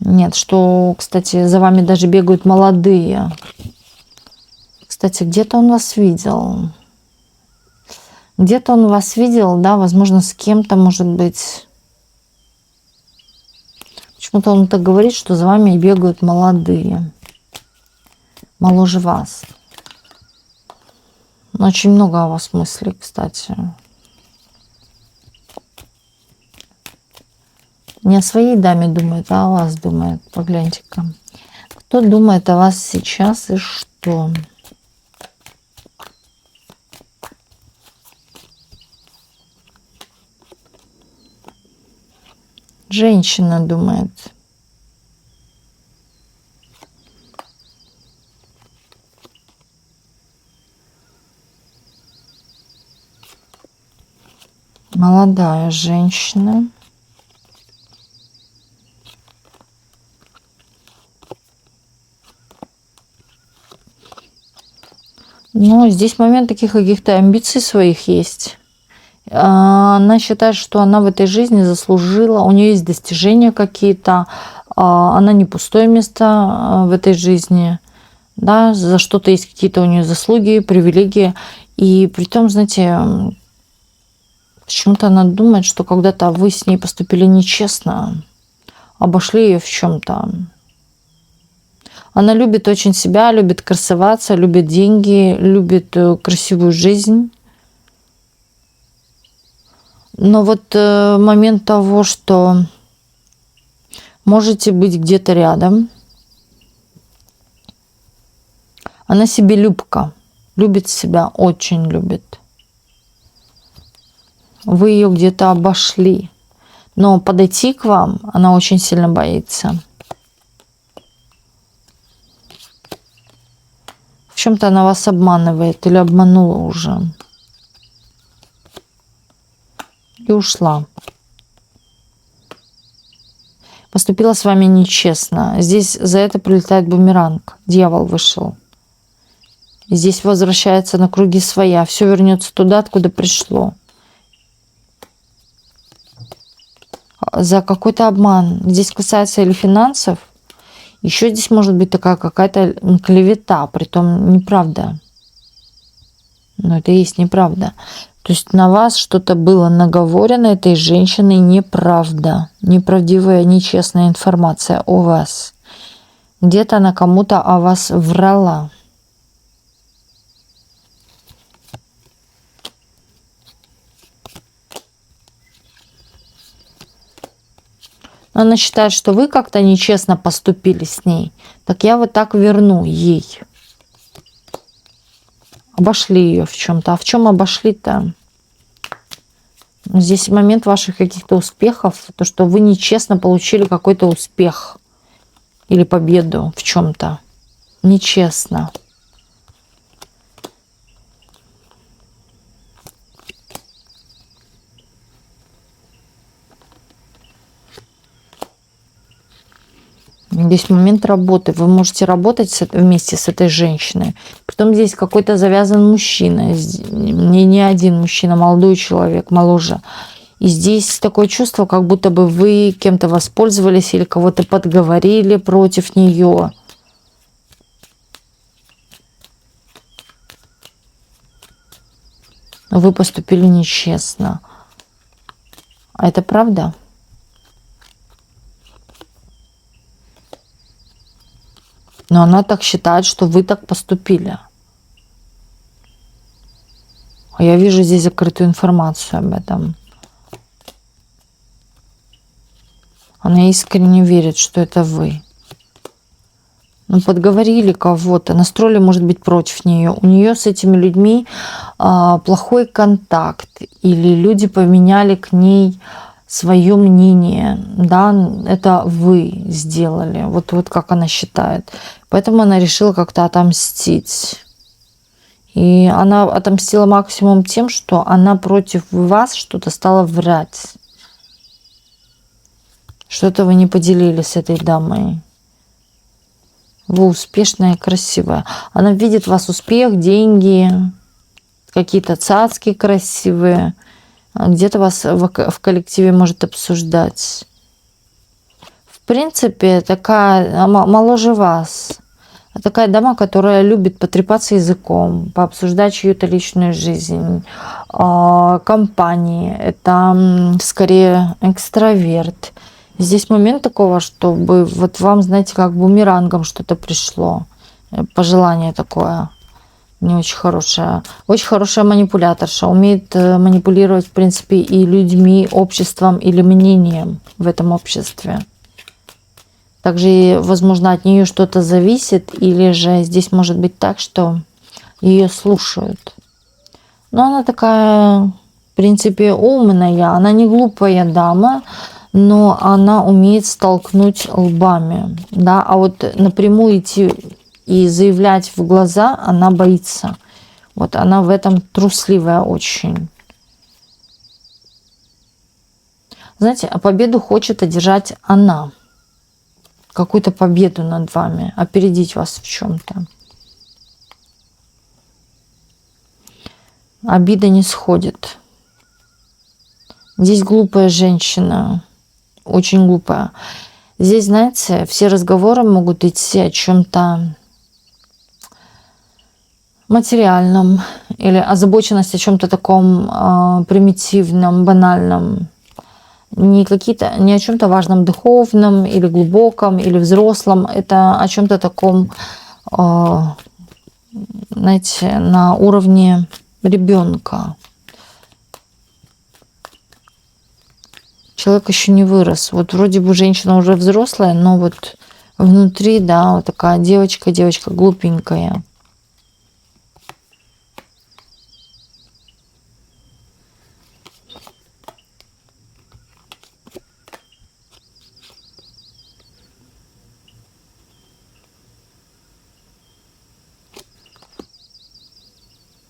нет, что, кстати, за вами даже бегают молодые. Кстати, где-то он вас видел. Где-то он вас видел, да, возможно, с кем-то, может быть. Почему-то он так говорит, что за вами бегают молодые. Моложе вас. Очень много о вас мыслей, кстати. Не о своей даме думает, а о вас думает. Погляньте-ка. Кто думает о вас сейчас и что? Женщина думает. Молодая женщина. Но здесь момент таких каких-то амбиций своих есть. Она считает, что она в этой жизни заслужила, у нее есть достижения какие-то, она не пустое место в этой жизни, да, за что-то есть какие-то у нее заслуги, привилегии. И при том, знаете, почему-то она думает, что когда-то вы с ней поступили нечестно, обошли ее в чем-то. Она любит очень себя, любит красоваться, любит деньги, любит красивую жизнь. Но вот момент того, что можете быть где-то рядом. Она себелюбка, любит себя, очень любит. Вы ее где-то обошли, но подойти к вам она очень сильно боится. В чем-то она вас обманывает или обманула уже. И ушла. Поступила с вами нечестно. Здесь за это прилетает бумеранг. Дьявол вышел. Здесь возвращается на круги своя. Все вернется туда, откуда пришло. За какой-то обман. Здесь касается или финансов. Еще здесь может быть такая какая-то клевета, притом неправда. Но это и есть неправда. То есть на вас что-то было наговорено этой женщиной неправда. Неправдивая, нечестная информация о вас. Где-то она кому-то о вас врала. Она считает, что вы как-то нечестно поступили с ней. Так я вот так верну ей. Обошли ее в чем-то. А в чем обошли-то? Здесь момент ваших каких-то успехов. То, что вы нечестно получили какой-то успех. Или победу в чем-то. Нечестно. Здесь момент работы. Вы можете работать вместе с этой женщиной. Потом здесь какой-то завязан мужчина. Не один мужчина, молодой человек, моложе. И здесь такое чувство, как будто бы вы кем-то воспользовались или кого-то подговорили против нее. Вы поступили нечестно. А это правда? Но она так считает, что вы так поступили. А я вижу здесь закрытую информацию об этом. Она искренне верит, что это вы. Ну, подговорили кого-то, настроили, может быть, против нее. У нее с этими людьми плохой контакт. Или люди поменяли к ней свое мнение. Да, это вы сделали. Вот как она считает. Поэтому она решила как-то отомстить. И она отомстила максимум тем, что она против вас что-то стала врать. Что-то вы не поделили с этой дамой. Вы успешная и красивая. Она видит в вас успех, деньги, какие-то цацки красивые. Где-то вас в коллективе может обсуждать. В принципе, такая моложе вас. Такая дама, которая любит потрепаться языком, пообсуждать чью-то личную жизнь, компании. Это скорее экстраверт. Здесь момент такого, чтобы вот вам, знаете, как бумерангом что-то пришло. Пожелание такое не очень хорошее. Очень хорошая манипуляторша. Умеет манипулировать, в принципе, и людьми, обществом или мнением в этом обществе. Также, возможно, от нее что-то зависит. Или же здесь может быть так, что ее слушают. Но она такая, в принципе, умная. Она не глупая дама. Но она умеет столкнуть лбами, да, а вот напрямую идти и заявлять в глаза она боится. Вот она в этом трусливая очень. Знаете, а победу хочет одержать она. Какую-то победу над вами, опередить вас в чем-то. Обида не сходит. Здесь глупая женщина. Очень глупая. Здесь, знаете, все разговоры могут идти о чем-то материальном или озабоченность о чем-то таком примитивном, банальном. Не о чем-то важном, духовном или глубоком, или взрослом. Это о чем-то таком, знаете, на уровне ребенка. Человек еще не вырос. Вот вроде бы женщина уже взрослая, но вот внутри, да, вот такая девочка глупенькая.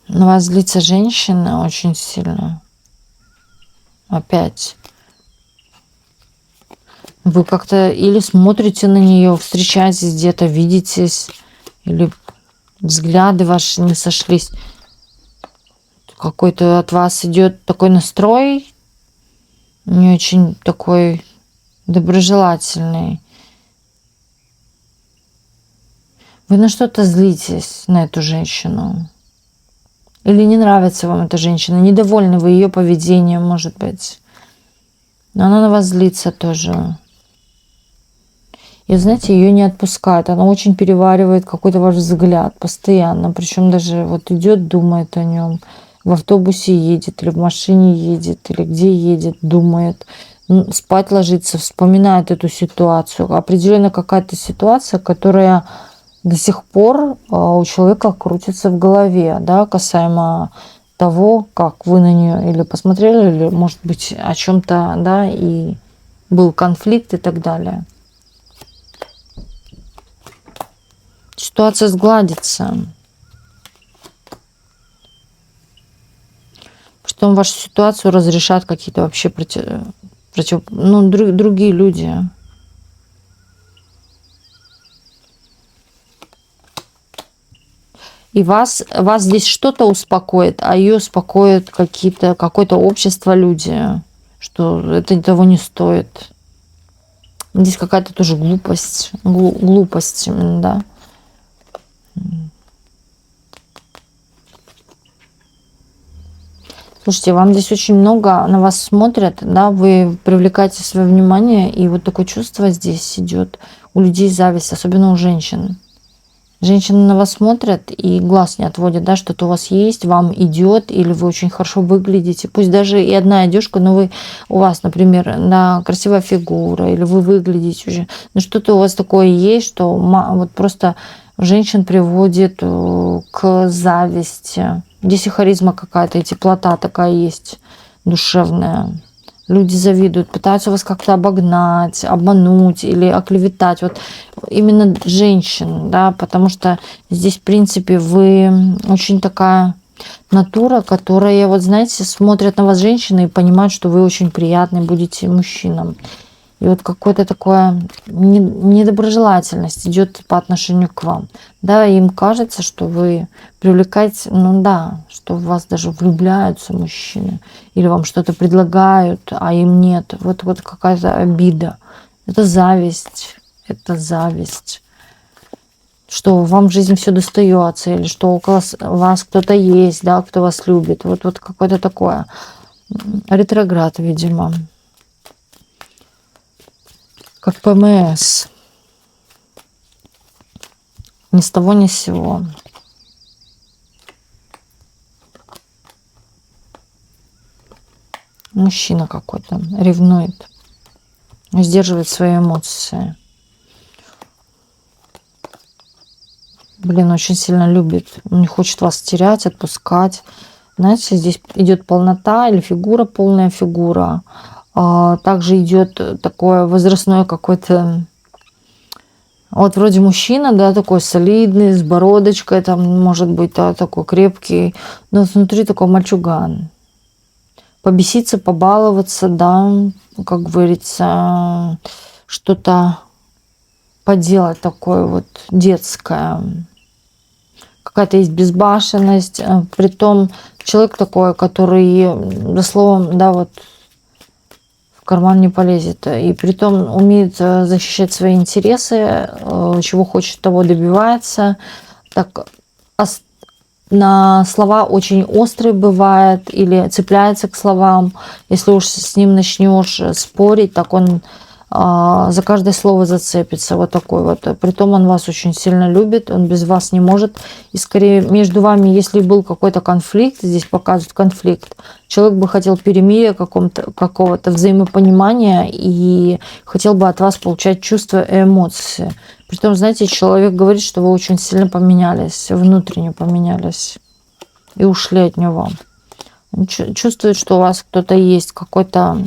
На вас злится женщина очень сильно. Опять. Вы как-то или смотрите на нее, встречаетесь где-то, видитесь, или взгляды ваши не сошлись. Какой-то от вас идет такой настрой, не очень такой доброжелательный. Вы на что-то злитесь, на эту женщину. Или не нравится вам эта женщина, недовольны вы ее поведением, может быть. Но она на вас злится тоже. И знаете, ее не отпускает. Она очень переваривает какой-то ваш взгляд постоянно. Причем даже вот идет, думает о нем. В автобусе едет, или в машине едет, или где едет, думает. Спать ложится, вспоминает эту ситуацию. Определенно какая-то ситуация, которая до сих пор у человека крутится в голове, да, касаемо того, как вы на нее или посмотрели, или, может быть, о чем-то, да, и был конфликт и так далее. Ситуация сгладится. Потом вашу ситуацию разрешат какие-то вообще другие люди. И вас здесь что-то успокоит, а ее успокоит какое-то общество, люди, что это того не стоит. Здесь какая-то тоже глупость. Глупость именно, да. Слушайте, вам здесь очень много, на вас смотрят, да, вы привлекаете свое внимание, и вот такое чувство здесь идет у людей зависть, особенно у женщин. Женщины на вас смотрят и глаз не отводят, да, что-то у вас есть, вам идет, или вы очень хорошо выглядите. Пусть даже и одна одежка, но у вас, например, да, красивая фигура, или вы выглядите уже, но что-то у вас такое есть, что вот просто женщин приводит к зависти. Здесь и харизма какая-то, и теплота такая есть душевная. Люди завидуют, пытаются вас как-то обогнать, обмануть или оклеветать. Вот именно женщин, да, потому что здесь, в принципе, вы очень такая натура, которая, вот знаете, смотрят на вас женщины и понимают, что вы очень приятный будете мужчинам. И вот какое-то такое недоброжелательность идет по отношению к вам. Да, им кажется, что вы привлекаете, ну да, что в вас даже влюбляются мужчины. Или вам что-то предлагают, а им нет. Вот какая-то обида. Это зависть. Это зависть. Что вам в жизни все достается, или что около вас кто-то есть, да, кто вас любит. Вот какое-то такое. Ретроград, видимо. Как ПМС. Ни с того, ни с сего. Мужчина какой-то ревнует, сдерживает свои эмоции. Блин, очень сильно любит. Он не хочет вас терять, отпускать. Знаете, здесь идет полнота или фигура, полная фигура. Также идет такое возрастное какое-то. Вот вроде мужчина, да, такой солидный, с бородочкой, там, может быть, да, такой крепкий, но внутри такой мальчуган. Побеситься, побаловаться, да, как говорится, что-то поделать такое вот детское. Какая-то есть безбашенность. Притом человек такой, который, за словом, да, вот в карман не полезет. И притом умеет защищать свои интересы, чего хочет, того добивается. Так, на слова очень острый бывает или цепляется к словам. Если уж с ним начнешь спорить, так он за каждое слово зацепится. Вот такой вот. Притом он вас очень сильно любит, он без вас не может. И скорее между вами, если был какой-то конфликт, здесь показывают конфликт, человек бы хотел перемирия какого-то взаимопонимания и хотел бы от вас получать чувства и эмоции. Притом, знаете, человек говорит, что вы очень сильно поменялись, внутренне поменялись и ушли от него. Он чувствует, что у вас кто-то есть, какой-то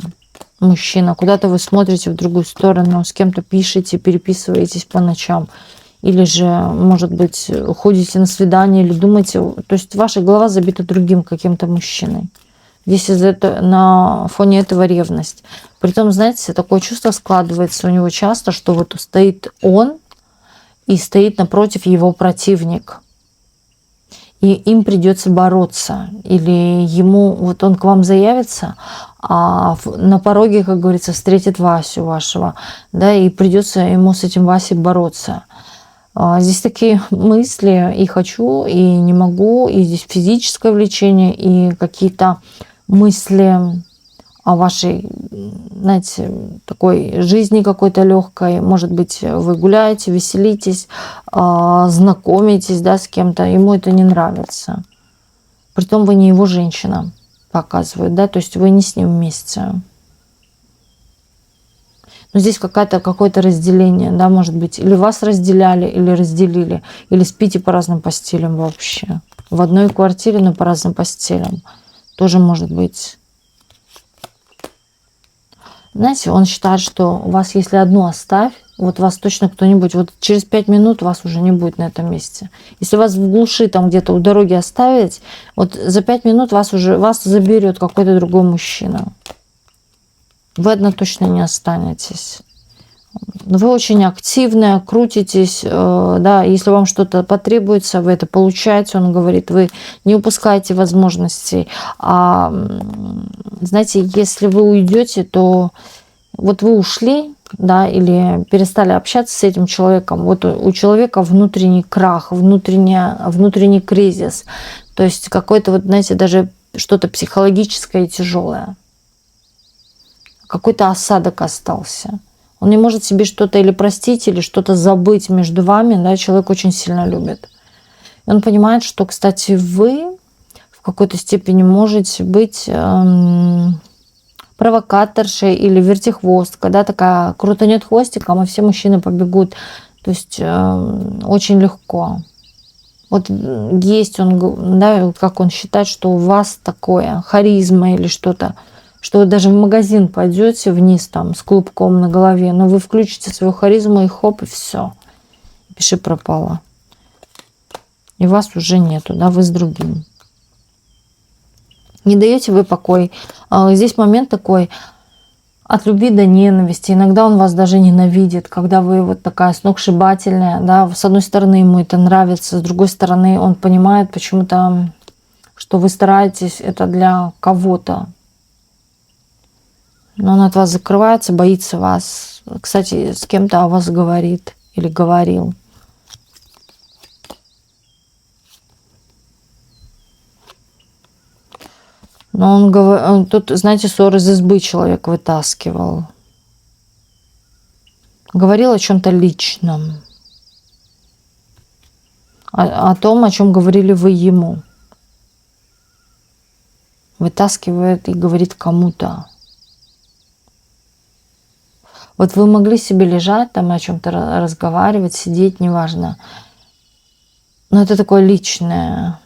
мужчина, куда-то вы смотрите в другую сторону, с кем-то пишете, переписываетесь по ночам, или же, может быть, ходите на свидание или думаете, то есть ваша голова забита другим каким-то мужчиной. Здесь на фоне этого ревность. Притом, знаете, такое чувство складывается у него часто, что вот стоит он и стоит напротив его противник. И им придется бороться. Или ему, вот он к вам заявится, а на пороге, как говорится, встретит Васю вашего, да, и придется ему с этим Васей бороться. Здесь такие мысли и хочу, и не могу, и здесь физическое влечение, и какие-то мысли о вашей, знаете, такой жизни какой-то легкой. Может быть, вы гуляете, веселитесь, знакомитесь, да, с кем-то, ему это не нравится. Притом вы не его женщина, показывают, да, то есть вы не с ним вместе. Но здесь какое-то разделение, да, может быть, или вас разделяли, или разделили, или спите по разным постелям вообще. В одной квартире, но по разным постелям. Тоже может быть. Знаете, он считает, что вас, если одну оставь, вот вас точно кто-нибудь, вот через 5 минут вас уже не будет на этом месте. Если вас в глуши там где-то у дороги оставить, вот за 5 минут вас заберет какой-то другой мужчина. Вы одна точно не останетесь. Вы очень активная, крутитесь, да, если вам что-то потребуется, вы это получаете, он говорит, вы не упускаете возможностей. А, знаете, если вы уйдете, то вот вы ушли, да, или перестали общаться с этим человеком, вот у человека внутренний крах, внутренний кризис, то есть какой-то, вот, знаете, даже что-то психологическое и тяжелое. Какой-то осадок остался. Он не может себе что-то или простить, или что-то забыть между вами, да, человек очень сильно любит. И он понимает, что, кстати, вы в какой-то степени можете быть провокаторшей или вертихвосткой, да, такая крутанет хвостиком, и все мужчины побегут. То есть очень легко. Вот есть он, да, как он считает, что у вас такое, харизма или что-то, что вы даже в магазин пойдете вниз там с клубком на голове, но вы включите свою харизму и хоп, и все. Пиши пропало. И вас уже нету, да, вы с другим. Не даете вы покой. Здесь момент такой от любви до ненависти. Иногда он вас даже ненавидит, когда вы вот такая сногсшибательная, да, с одной стороны ему это нравится, с другой стороны он понимает почему-то, что вы стараетесь это для кого-то. Но он от вас закрывается, боится вас. Кстати, с кем-то о вас говорит или говорил. Но он тут, знаете, ссор из избы человек вытаскивал. Говорил о чем-то личном. О том, о чем говорили вы ему. Вытаскивает и говорит кому-то. Вот вы могли себе лежать, там о чем-то разговаривать, сидеть, неважно. Но это такое личное.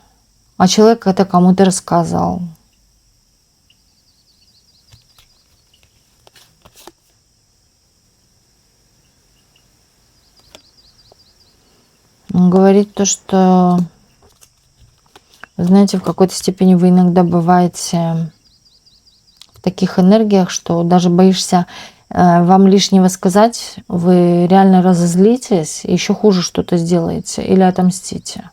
А человек это кому-то рассказал. Он говорит то, что, знаете, в какой-то степени вы иногда бываете в таких энергиях, что даже боишься вам лишнего сказать, вы реально разозлитесь, и еще хуже что-то сделаете или отомстите.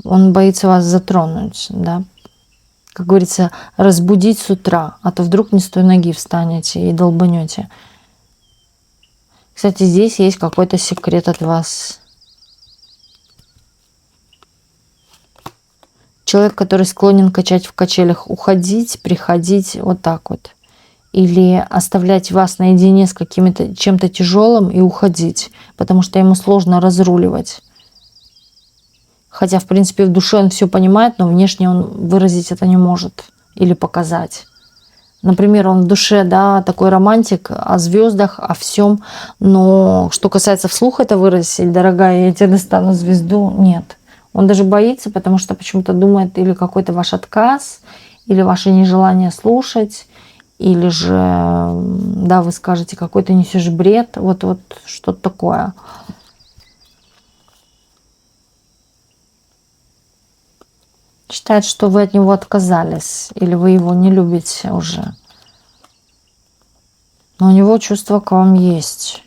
Он боится вас затронуть, да, как говорится, разбудить с утра, а то вдруг не с той ноги встанете и долбанете. Кстати, здесь есть какой-то секрет от вас. Человек, который склонен качать в качелях, уходить, приходить, вот так вот. Или оставлять вас наедине с каким-то чем-то тяжелым и уходить, потому что ему сложно разруливать. Хотя, в принципе, в душе он все понимает, но внешне он выразить это не может или показать. Например, он в душе, да, такой романтик о звездах, о всем, но что касается вслух это выразить, дорогая, я тебе достану звезду, нет. Он даже боится, потому что почему-то думает или какой-то ваш отказ, или ваше нежелание слушать, или же, да, вы скажете, какой ты несешь бред, вот что-то такое. Считает, что вы от него отказались, или вы его не любите уже. Но у него чувство к вам есть.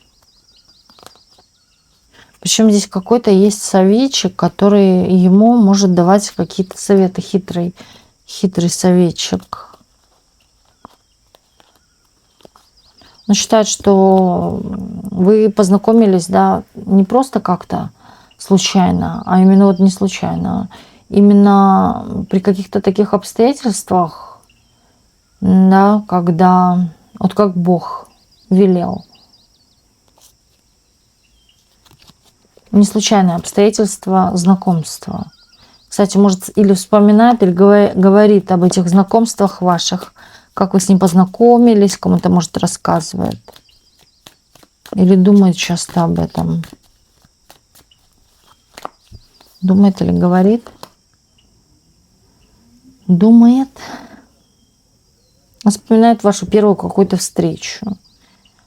Причем здесь какой-то есть советчик, который ему может давать какие-то советы, хитрый советчик. Он считает, что вы познакомились, да, не просто как-то случайно, а именно вот не случайно. Именно при каких-то таких обстоятельствах, да, когда вот как Бог велел. Не случайное обстоятельство знакомства. Кстати, может, или вспоминает, или говорит об этих знакомствах ваших, как вы с ним познакомились, кому-то, может, рассказывает. Или думает часто об этом. Думает или говорит? Думает. Он вспоминает вашу первую какую-то встречу.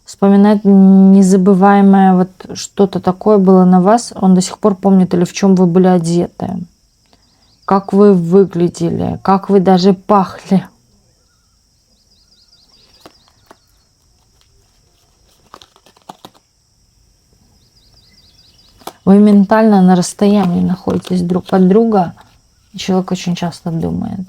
Вспоминает незабываемое вот что-то такое было на вас. Он до сих пор помнит, или в чем вы были одеты. Как вы выглядели, как вы даже пахли. Вы ментально на расстоянии находитесь друг от друга, и человек очень часто думает.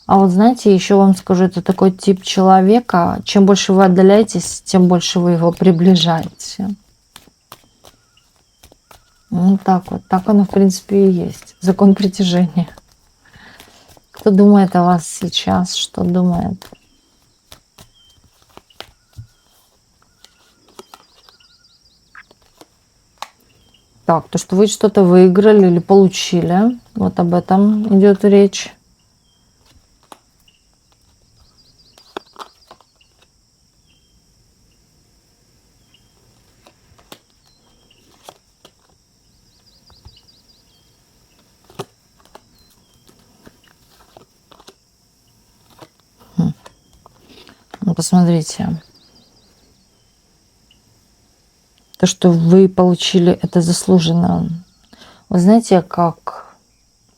А вот знаете, еще вам скажу, это такой тип человека, чем больше вы отдаляетесь, тем больше вы его приближаете. Вот так вот. Так оно, в принципе, и есть. Закон притяжения. Кто думает о вас сейчас, что думает? Так, то, что вы что-то выиграли или получили, вот об этом идет речь. Ну, посмотрите. То, что вы получили, это заслуженно. Вы знаете, как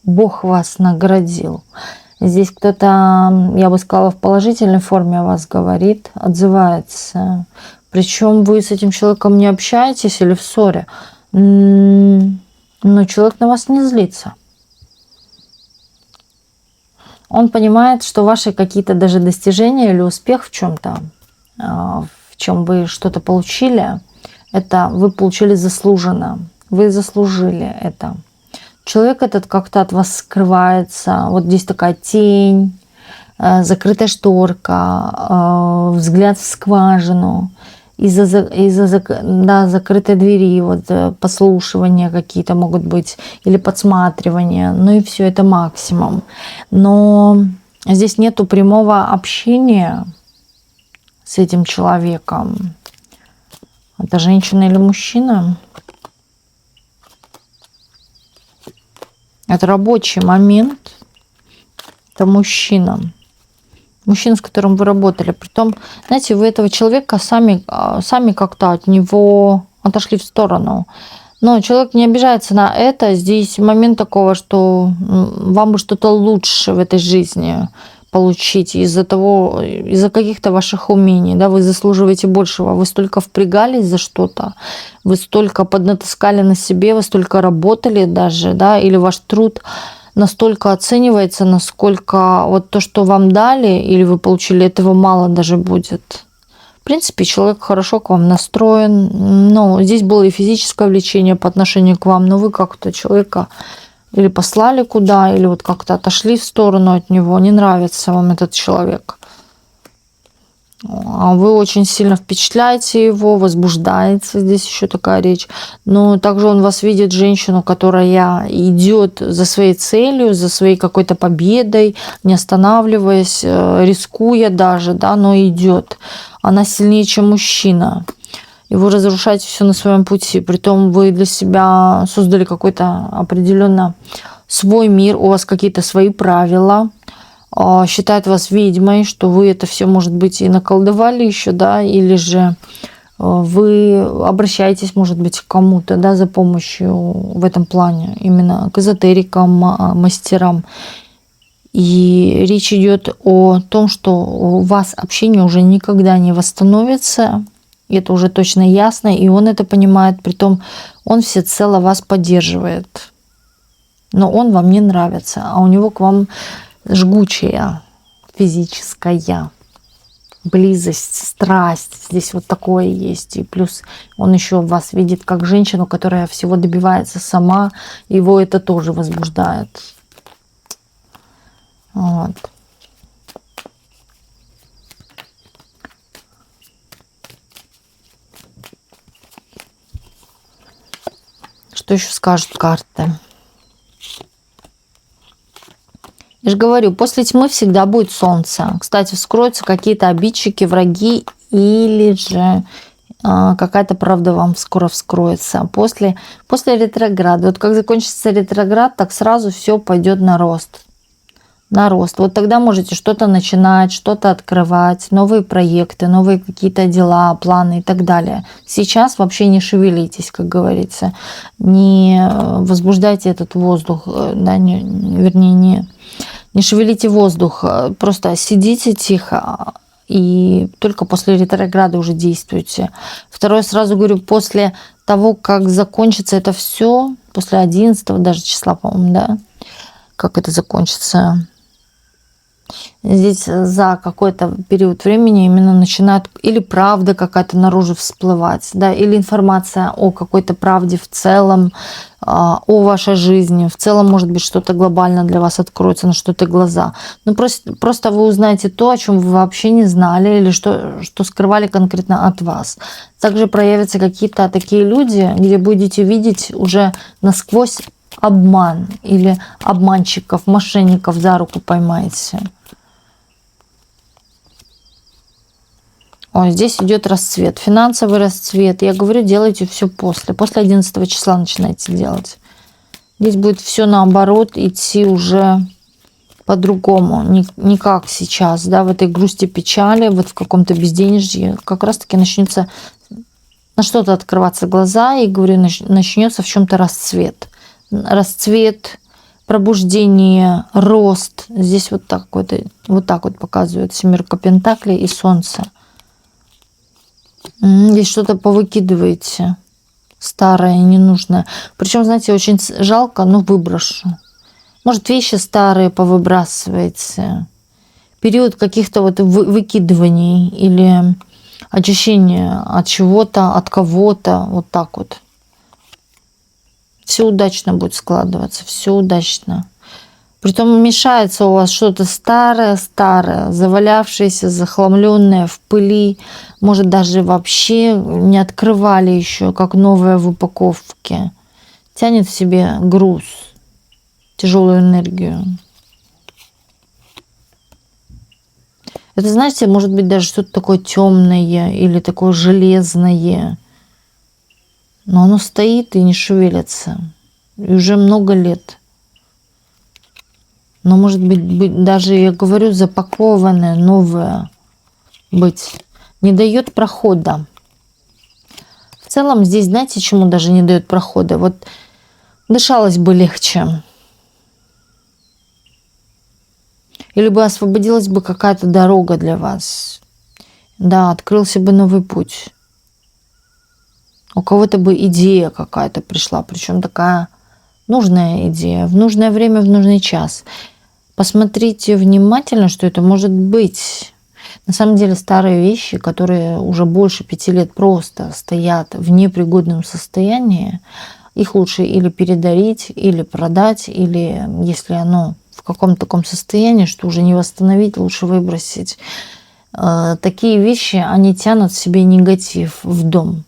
Бог вас наградил. Здесь кто-то, я бы сказала, в положительной форме о вас говорит, отзывается. Причем вы с этим человеком не общаетесь или в ссоре, но человек на вас не злится. Он понимает, что ваши какие-то даже достижения или успех в чем-то, в чем вы что-то получили, это вы получили заслуженно. Вы заслужили это. Человек этот как-то от вас скрывается. Вот здесь такая тень, закрытая шторка, взгляд в скважину. Из-за закрытой двери, вот послушивания какие-то могут быть или подсматривания. Ну и все, это максимум. Но здесь нету прямого общения с этим человеком. Это женщина или мужчина? Это рабочий момент. Это мужчина. Мужчина, с которым вы работали. Притом, знаете, вы этого человека сами как-то от него отошли в сторону. Но человек не обижается на это. Здесь момент такого, что вам бы что-то лучше в этой жизни получить из-за каких-то ваших умений, да, вы заслуживаете большего, вы столько впрягались за что-то, вы столько поднатаскали на себе, вы столько работали даже, да, или ваш труд настолько оценивается, насколько вот то, что вам дали или вы получили, этого мало даже будет. В принципе, человек хорошо к вам настроен, но здесь было и физическое влечение по отношению к вам, но вы как-то человека или послали куда, или вот как-то отошли в сторону от него, не нравится вам этот человек. А вы очень сильно впечатляете его, возбуждается, здесь еще такая речь. Но также он вас видит, женщину, которая идет за своей целью, за своей какой-то победой, не останавливаясь, рискуя даже, да, но идет. Она сильнее, чем мужчина. И вы разрушаете все на своем пути. Притом вы для себя создали какой-то определенно свой мир, у вас какие-то свои правила, считает вас ведьмой, что вы это все, может быть, и наколдовали еще, да, или же вы обращаетесь, может быть, к кому-то, да, за помощью в этом плане, именно к эзотерикам, мастерам. И речь идет о том, что у вас общение уже никогда не восстановится. Это уже точно ясно, и он это понимает. Притом он всецело вас поддерживает. Но он вам не нравится, а у него к вам жгучая физическая близость, страсть. Здесь вот такое есть. И плюс он еще вас видит как женщину, которая всего добивается сама. Его это тоже возбуждает. Вот. Что еще скажут карты? Я же говорю, после тьмы всегда будет солнце. Кстати, вскроются какие-то обидчики, враги, или же какая-то правда вам скоро вскроется. После ретрограда. Вот как закончится ретроград, так сразу все пойдет на рост. На рост. Вот тогда можете что-то начинать, что-то открывать, новые проекты, новые какие-то дела, планы и так далее. Сейчас вообще не шевелитесь, как говорится. Не возбуждайте этот воздух, да, не шевелите воздух, просто сидите тихо и только после ретрограда уже действуйте. Второе, сразу говорю, после того, как закончится это все, после 11 даже числа, по-моему, да, как это закончится. Здесь за какой-то период времени именно начинает или правда какая-то наружу всплывать, да, или информация о какой-то правде в целом, о вашей жизни. В целом, может быть, что-то глобально для вас откроется, на что-то глаза. Но просто вы узнаете то, о чем вы вообще не знали, или что скрывали конкретно от вас. Также проявятся какие-то такие люди, где будете видеть уже насквозь обман или обманщиков, мошенников за руку поймаете. О, здесь идет расцвет, финансовый расцвет. Я говорю, делайте все после 11 числа начинайте делать. Здесь будет все наоборот идти уже по-другому, не как сейчас, да, в этой грусти, печали, вот в каком-то безденежье. Как раз-таки начнется на что-то открываться глаза, и говорю, начнется в чем-то расцвет. Расцвет, пробуждение, рост. Здесь вот так вот показывает семерка пентаклей и солнце. Здесь что-то повыкидываете старое, ненужное. Причем, знаете, очень жалко, но выброшу. Может, вещи старые повыбрасываете. Период каких-то вот выкидываний или очищения от чего-то, от кого-то. Вот так вот. Все удачно будет складываться, все удачно. Притом мешается у вас что-то старое, завалявшееся, захламленное, в пыли. Может, даже вообще не открывали еще, как новое в упаковке. Тянет в себе груз, тяжелую энергию. Это, знаете, может быть даже что-то такое темное или такое железное. Но оно стоит и не шевелится. И уже много лет. Но может быть даже, я говорю, запакованное, новое быть. Не дает прохода. В целом здесь, знаете, чему даже не дает прохода? Вот дышалось бы легче. Или бы освободилась бы какая-то дорога для вас. Да, открылся бы новый путь. У кого-то бы идея какая-то пришла, причем такая нужная идея, в нужное время, в нужный час. Посмотрите внимательно, что это может быть. На самом деле старые вещи, которые уже больше 5 лет просто стоят в непригодном состоянии, их лучше или передарить, или продать, или если оно в каком-то таком состоянии, что уже не восстановить, лучше выбросить. Такие вещи, они тянут в себе негатив в дом.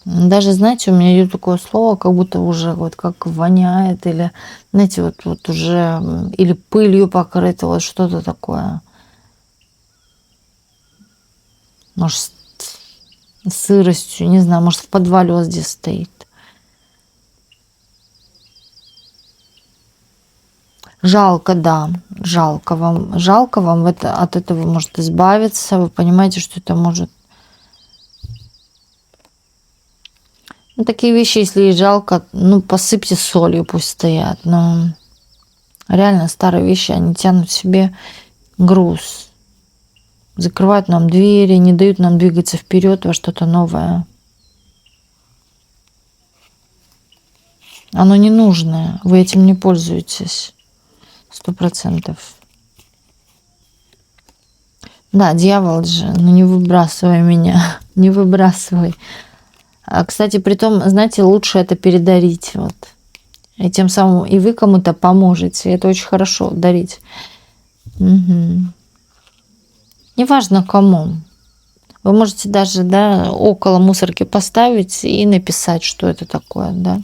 Даже, знаете, у меня идет такое слово, как будто уже вот как воняет, или, знаете, вот уже, или пылью покрыто, вот что-то такое. Может, сыростью, не знаю, может, в подвале у вас здесь стоит. Жалко, да, жалко вам от этого может избавиться, вы понимаете, что это может. Ну, такие вещи, если и жалко, ну, посыпьте солью, пусть стоят. Но реально старые вещи, они тянут в себе груз. Закрывают нам двери, не дают нам двигаться вперед во что-то новое. Оно не нужное, вы этим не пользуетесь. 100%. Да, дьявол же, ну не выбрасывай меня, не выбрасывай. Кстати, притом, знаете, лучше это передарить. Вот. И тем самым и вы кому-то поможете. Это очень хорошо, дарить. Угу. Неважно кому. Вы можете даже, да, около мусорки поставить и написать, что это такое. Да?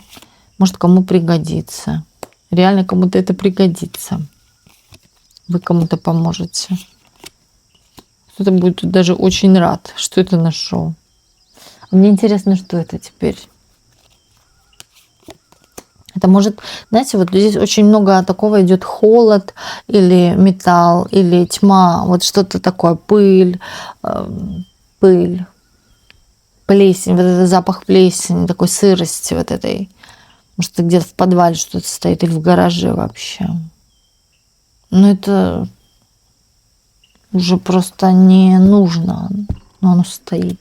Может, кому пригодится. Реально кому-то это пригодится. Вы кому-то поможете. Кто-то будет даже очень рад, что это нашел. Мне интересно, что это теперь. Это может, знаете, вот здесь очень много такого идет: холод или металл, или тьма, вот что-то такое, пыль, плесень, вот этот запах плесени, такой сырости вот этой. Может, где-то в подвале что-то стоит или в гараже вообще. Но это уже просто не нужно, но оно стоит.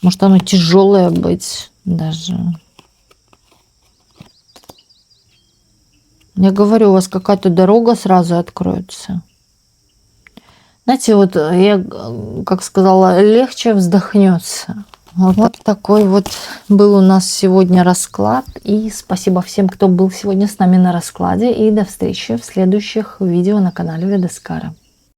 Может, оно тяжелое быть даже. Я говорю, у вас какая-то дорога сразу откроется. Знаете, вот я, как сказала, легче вздохнется. Вот такой вот был у нас сегодня расклад. И спасибо всем, кто был сегодня с нами на раскладе. И до встречи в следующих видео на канале Ведаскара.